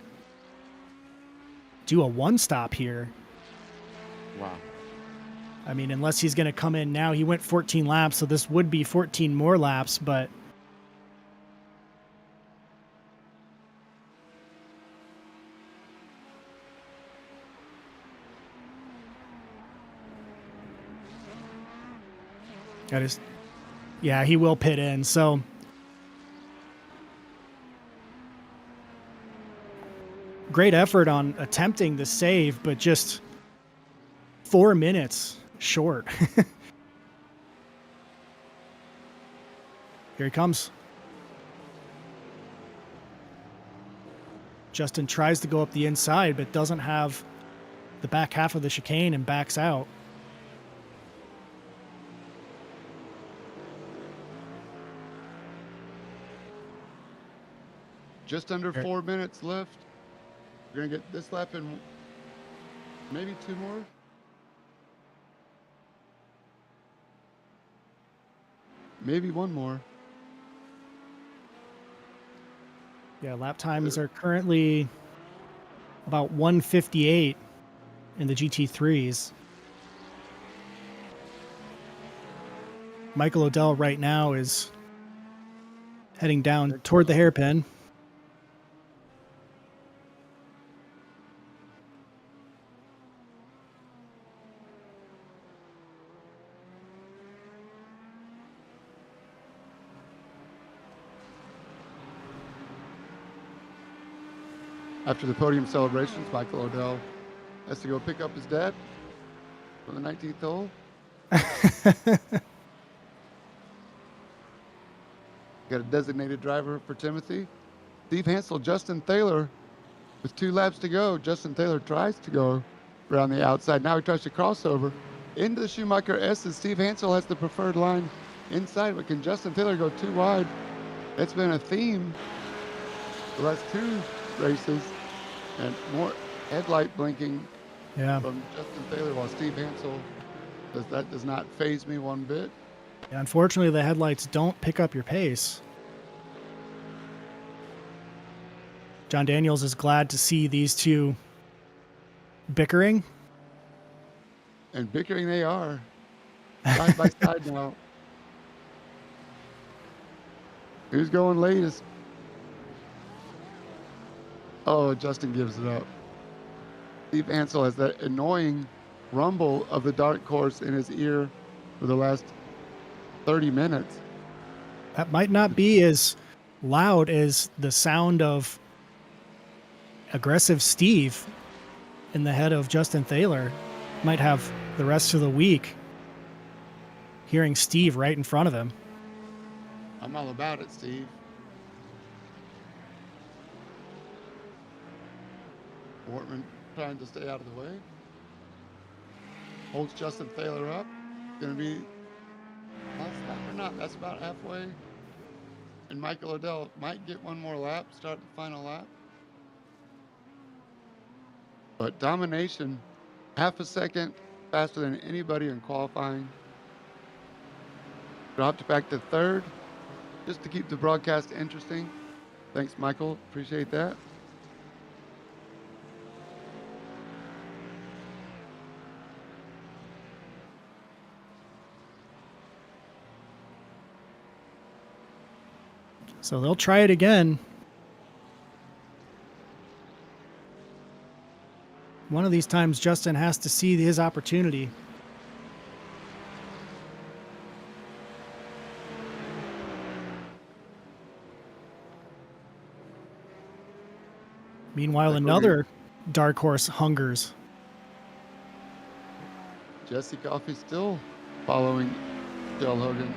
do a one-stop here. Wow. I mean, unless he's going to come in now. He went 14 laps, so this would be 14 more laps, but yeah, he will pit in. So great effort on attempting the save, but just 4 minutes short. Here he comes. Justin tries to go up the inside, but doesn't have the back half of the chicane and backs out. Just under 4 minutes left. We're going to get this lap in maybe 2 more. Maybe 1 more. Yeah, lap times are currently about 1:58 in the GT3s. Michael Odell right now is heading down toward the hairpin. After the podium celebrations, Michael Odell has to go pick up his dad from the 19th hole. Got a designated driver for Timothy. Steve Hansel, Justin Thaler, with 2 laps to go. Justin Thaler tries to go around the outside. Now he tries to cross over into the Schumacher S's. Steve Hansel has the preferred line inside, but can Justin Thaler go too wide? It's been a theme the last 2 races, and more headlight blinking from Justin Thaler, while Steve Hansel does not faze me one bit. Yeah, unfortunately, the headlights don't pick up your pace. John Daniels is glad to see these two bickering. And bickering they are, side by side now. Who's going latest? Oh, Justin gives it up. Steve Ansel has that annoying rumble of the dark horse in his ear for the last 30 minutes. That might not be as loud as the sound of aggressive Steve in the head of Justin Thaler. Might have the rest of the week hearing Steve right in front of him. I'm all about it, Steve. Wortman trying to stay out of the way. Holds Justin Thaler up. Going to be last lap or not. That's about halfway. And Michael Odell might get one more lap, start the final lap. But domination, half a second faster than anybody in qualifying. Dropped back to third just to keep the broadcast interesting. Thanks, Michael. Appreciate that. So they'll try it again. One of these times, Justin has to see his opportunity. Meanwhile, another dark horse hungers. Jesse Coffey still following Del Hogan.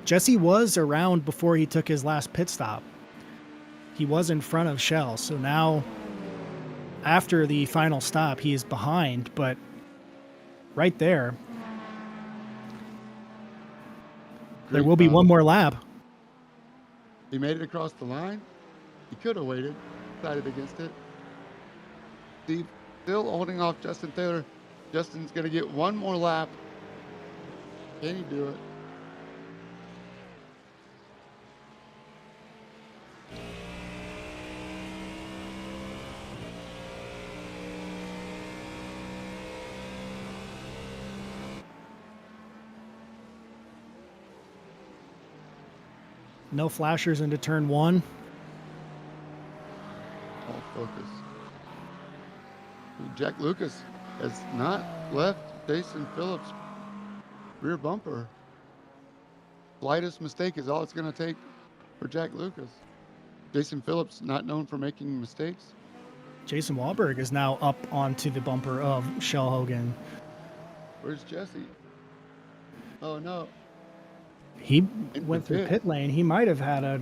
Jesse was around before he took his last pit stop. He was in front of Shell, so now after the final stop, he is behind, but right there, there will be one more lap. He made it across the line. He could have waited, decided against it. Steve still holding off Justin Thaler. Justin's going to get one more lap. Can he do it? No flashers into turn one. All focus. Jack Lucas has not left Jason Phillips' rear bumper. Slightest mistake is all it's going to take for Jack Lucas. Jason Phillips, not known for making mistakes. Jason Wahlberg is now up onto the bumper of Shell Hogan. Where's Jesse? Oh, no. He went through pit lane. He might have had a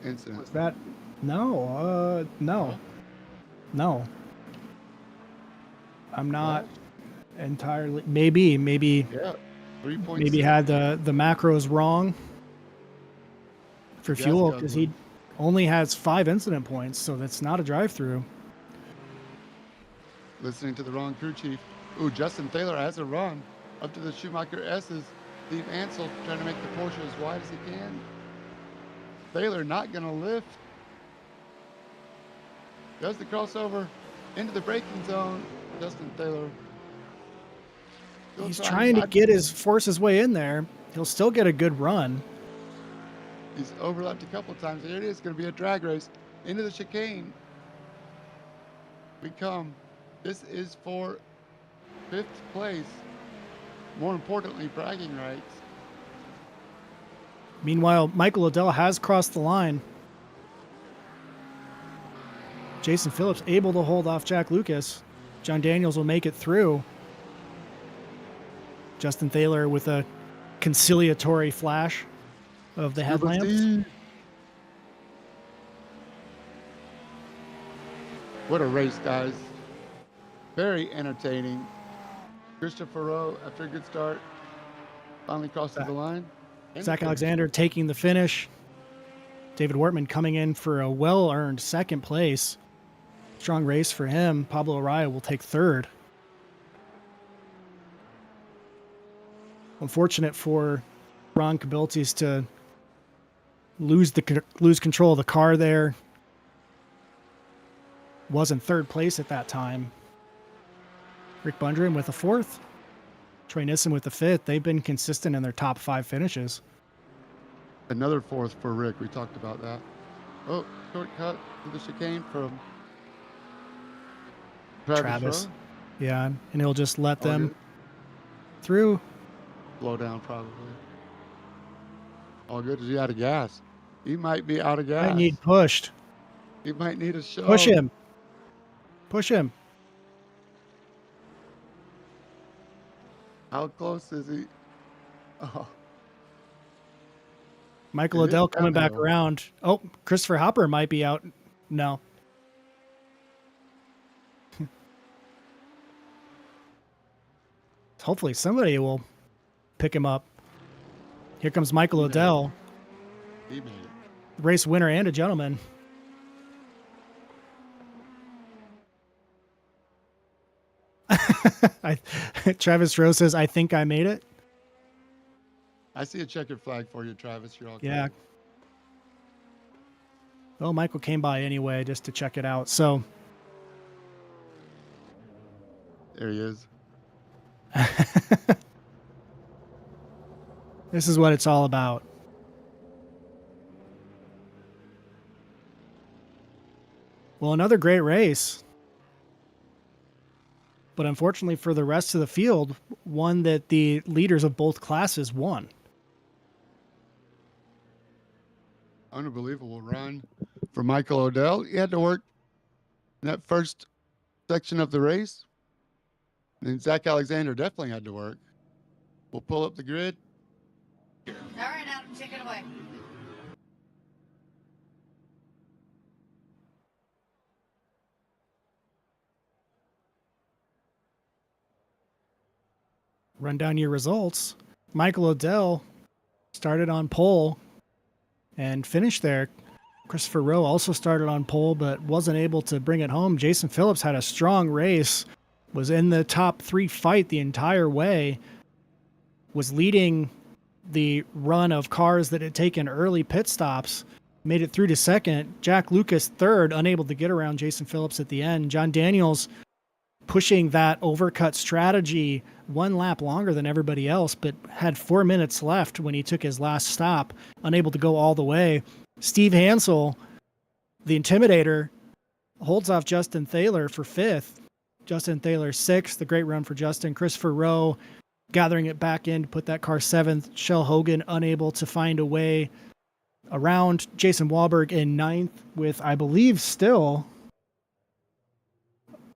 incident. Was that? No. No. I'm not entirely. Maybe. Yeah. 3.6. Maybe had the macros wrong for fuel because he only has 5 incident points, so that's not a drive-through. Listening to the wrong crew chief. Ooh, Justin Thaler has a run up to the Schumacher S's. Steve Ansel trying to make the Porsche as wide as he can. Thaler not going to lift. Does the crossover into the braking zone. Justin Thaler. He's trying to force his way in there. He'll still get a good run. He's overlapped a couple times. Here it is. Going to be a drag race into the chicane. We come. This is for 5th place. More importantly, bragging rights. Meanwhile, Michael Odell has crossed the line. Jason Phillips able to hold off Jack Lucas. John Daniels will make it through. Justin Thaler with a conciliatory flash of the headlamps. What a race, guys. Very entertaining. Christopher Rowe, after a good start, finally crosses the line. Zach Alexander taking the finish. David Wortman coming in for a well-earned 2nd place. Strong race for him. Pablo Araya will take 3rd. Unfortunate for Ron Kabiltis to lose control of the car there. Was in 3rd place at that time. Rick Bundren with a 4th. Troy Nissen with the 5th. They've been consistent in their top 5 finishes. Another 4th for Rick. We talked about that. Oh, shortcut to the chicane from Travis. Rowe? Yeah, and he'll just let All them good. through. Slow down, probably. All good. Is he out of gas? He might be out of gas. Might need pushed. He might need a shove. Push him. Push him. How close is he? Oh, Michael It is Odell coming back downhill. around. Oh, Christopher Hopper might be out. No. Hopefully somebody will pick him up. Here comes Michael He made it. Odell, He made it. race winner and a gentleman. Travis Rowe says, I think I made it. I see a checkered flag for you, Travis. You're all Yeah. good. Well, Michael came by anyway just to check it out. So There he is. this is what it's all about. Well, another great race. But unfortunately for the rest of the field, one that the leaders of both classes won. Unbelievable run for Michael Odell. He had to work in that first section of the race. And Zach Alexander definitely had to work. We'll pull up the grid. All right, Adam, take it away. Run down your results. Michael Odell started on pole and finished there. Christopher Rowe also started on pole but wasn't able to bring it home. Jason Phillips had a strong race, was in the top 3 fight the entire way, was leading the run of cars that had taken early pit stops, made it through to second. Jack Lucas third, unable to get around Jason Phillips at the end. John Daniels pushing that overcut strategy 1 lap longer than everybody else, but had 4 minutes left when he took his last stop, unable to go all the way. Steve Hansel, the Intimidator, holds off Justin Thaler for 5th. Justin Thaler 6th. The great run for Justin. Christopher Rowe gathering it back in to put that car 7th. Shell Hogan unable to find a way around. Jason Wahlberg in 9th with, I believe, still...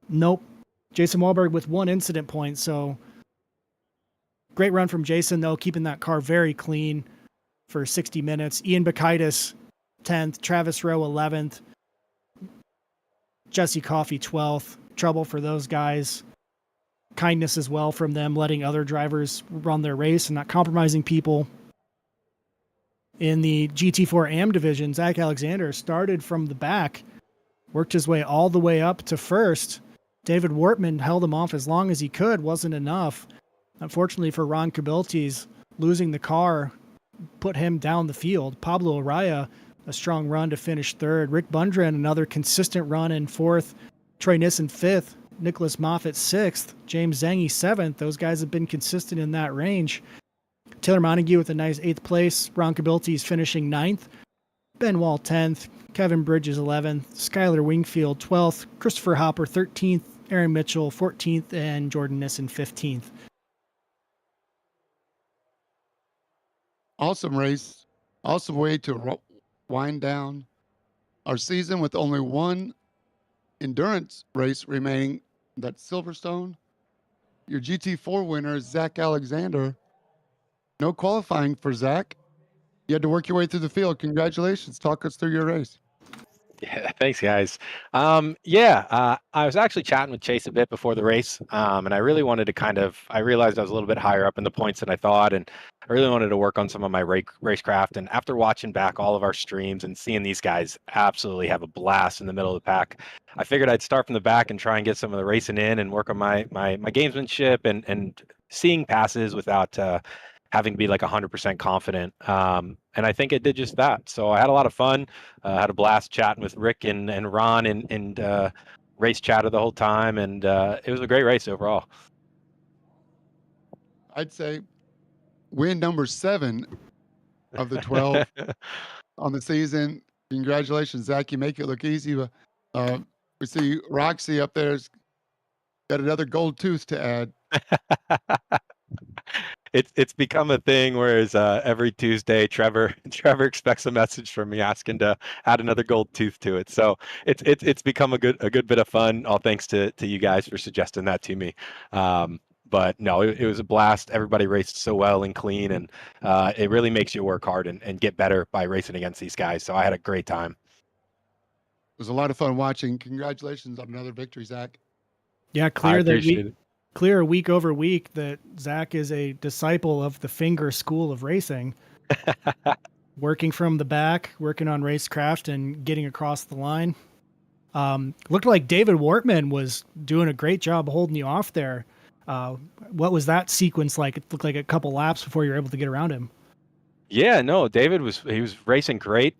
Nope. Jason Wahlberg with 1 incident point. So great run from Jason, though, keeping that car very clean for 60 minutes. Ian Bacchitis 10th. Travis Rowe 11th. Jesse Coffey 12th. Trouble for those guys. Kindness as well from them, letting other drivers run their race and not compromising people. In the GT4 AM division, Zach Alexander started from the back, worked his way all the way up to first. David Wortman held him off as long as he could, wasn't enough. Unfortunately for Ron Kubiltes, losing the car put him down the field. Pablo Araya, a strong run to finish 3rd. Rick Bundren, another consistent run in 4th. Troy Nissen 5th. Nicholas Moffitt 6th. James Zangy 7th. Those guys have been consistent in that range. Taylor Montague with a nice 8th place. Ron Kubiltes finishing 9th. Ben Wall 10th. Kevin Bridges 11th. Skylar Wingfield 12th. Christopher Hopper 13th. Aaron Mitchell 14th. And Jordan Nissen 15th. Awesome race. Awesome way to wind down our season with only one endurance race remaining. That's Silverstone. Your GT4 winner is Zach Alexander. No qualifying for Zach. You had to work your way through the field. Congratulations. Talk us through your race. Yeah, thanks, guys. I was actually chatting with Chase a bit before the race, and I really wanted to I realized I was a little bit higher up in the points than I thought, and I really wanted to work on some of my racecraft. And after watching back all of our streams and seeing these guys absolutely have a blast in the middle of the pack, I figured I'd start from the back and try and get some of the racing in and work on my gamesmanship and seeing passes without having to be like 100% confident. And I think it did just that. So I had a lot of fun. Had a blast chatting with Rick and Ron and race chatter the whole time. And it was a great race overall. I'd say win number 7 of the 12 on the season. Congratulations, Zach. You make it look easy. We see Roxy up there Got another gold tooth to add. It's become a thing, whereas every Tuesday Trevor expects a message from me asking to add another gold tooth to it. So it's become a good bit of fun, all thanks to you guys for suggesting that to me. But no, it was a blast. Everybody raced so well and clean, and it really makes you work hard and get better by racing against these guys. So I had a great time. It was a lot of fun watching. Congratulations on another victory, Zach. Yeah, I clear appreciate it. clear week over week that Zach is a disciple of the Finger School of Racing, working from the back, working on racecraft and getting across the line. Looked like David Wortman was doing a great job holding you off there. What was that sequence like? It looked like a couple laps before you were able to get around him. Yeah, no, David was racing great.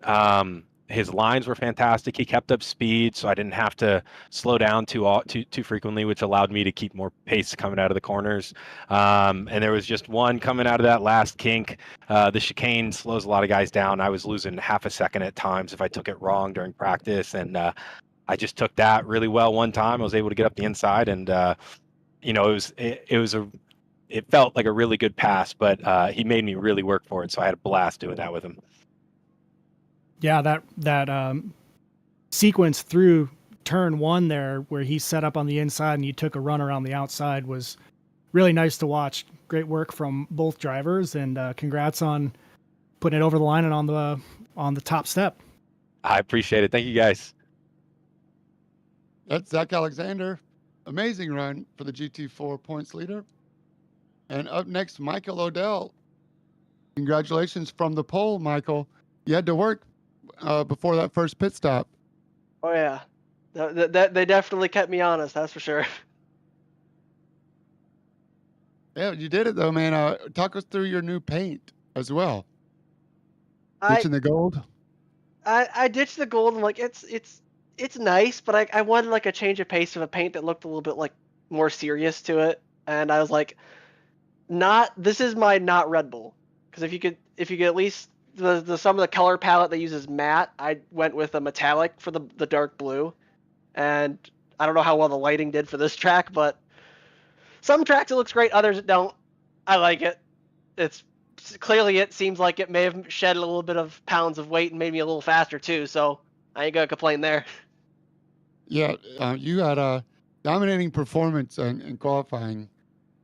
His lines were fantastic. He kept up speed, so I didn't have to slow down too frequently, which allowed me to keep more pace coming out of the corners. And there was just one coming out of that last kink. The chicane slows a lot of guys down. I was losing half a second at times if I took it wrong during practice, and I just took that really well one time. I was able to get up the inside, and it felt like a really good pass, but he made me really work for it. So I had a blast doing that with him. Yeah, that sequence through turn one there, where he set up on the inside and you took a run around the outside, was really nice to watch. Great work from both drivers, and congrats on putting it over the line and on the top step. I appreciate it. Thank you, guys. That's Zach Alexander. Amazing run for the GT4 points leader. And up next, Michael Odell. Congratulations from the pole, Michael. You had to work before that first pit stop. Oh yeah, they definitely kept me honest. That's for sure. Yeah, you did it though, man. Talk us through your new paint as well. I Ditching the gold. I ditched the gold. And like it's nice, but I wanted like a change of pace of a paint that looked a little bit like more serious to it. And I was like, this is my not Red Bull, because if you could at least some of the color palette that uses matte, I went with a metallic for the dark blue. And I don't know how well the lighting did for this track, but some tracks it looks great, others it don't. I like it. It's clearly, it seems like it may have shed a little bit of pounds of weight and made me a little faster too, so I ain't gonna complain there. Yeah, you had a dominating performance in qualifying.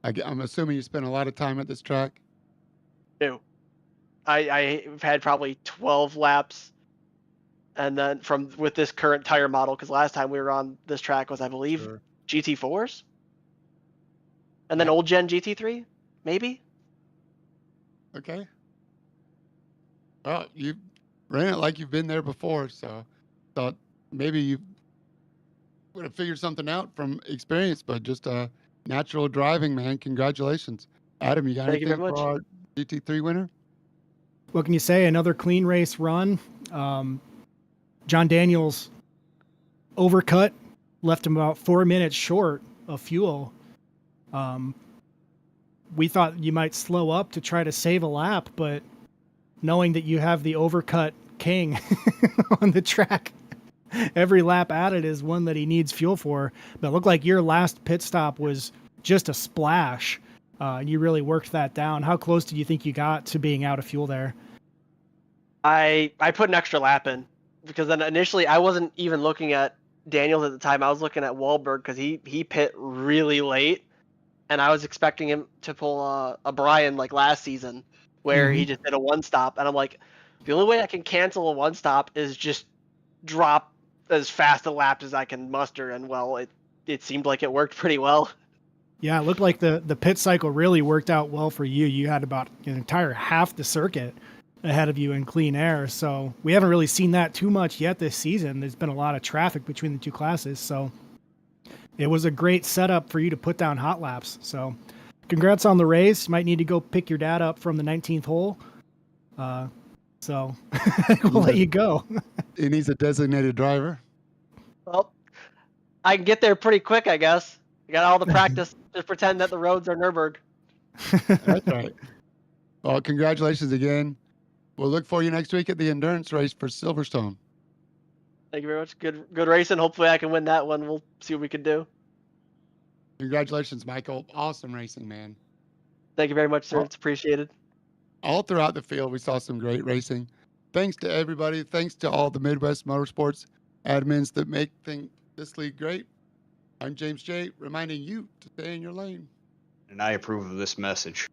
I'm assuming you spent a lot of time at this track. Ew. I've had probably 12 laps, and then with this current tire model, because last time we were on this track was, I believe, Sure. GT4s, and then Yeah. old gen GT3, maybe. Okay. Well, you ran it like you've been there before, so thought maybe you would have figured something out from experience, but just natural driving, man. Congratulations. Adam, you got Thank you anything very for much. our GT3 winner? What can you say? Another clean race run. John Daniels overcut, left him about 4 minutes short of fuel. We thought you might slow up to try to save a lap, but knowing that you have the overcut king on the track, every lap added is one that he needs fuel for. But it looked like your last pit stop was just a splash. You really worked that down. How close did you think you got to being out of fuel there? I put an extra lap in, because then initially I wasn't even looking at Daniels at the time. I was looking at Wahlberg, because he pit really late, and I was expecting him to pull a Brian like last season, where he just did a one stop, and I'm like, the only way I can cancel a one stop is just drop as fast a lap as I can muster, and well, it seemed like it worked pretty well. Yeah, it looked like the pit cycle really worked out well for you. You had about an entire half the circuit ahead of you in clean air. So we haven't really seen that too much yet this season. There's been a lot of traffic between the two classes. So it was a great setup for you to put down hot laps. So congrats on the race. You might need to go pick your dad up from the 19th hole. So we'll let you go. He needs a designated driver. Well, I can get there pretty quick, I guess. I got all the practice. Just pretend that the roads are Nürburgring. That's right. Well, congratulations again. We'll look for you next week at the endurance race for Silverstone. Thank you very much. Good racing. Hopefully I can win that one. We'll see what we can do. Congratulations, Michael. Awesome racing, man. Thank you very much, sir. Oh. It's appreciated. All throughout the field, we saw some great racing. Thanks to everybody. Thanks to all the Midwest Motorsports admins that make this league great. I'm James J, reminding you to stay in your lane. And I approve of this message.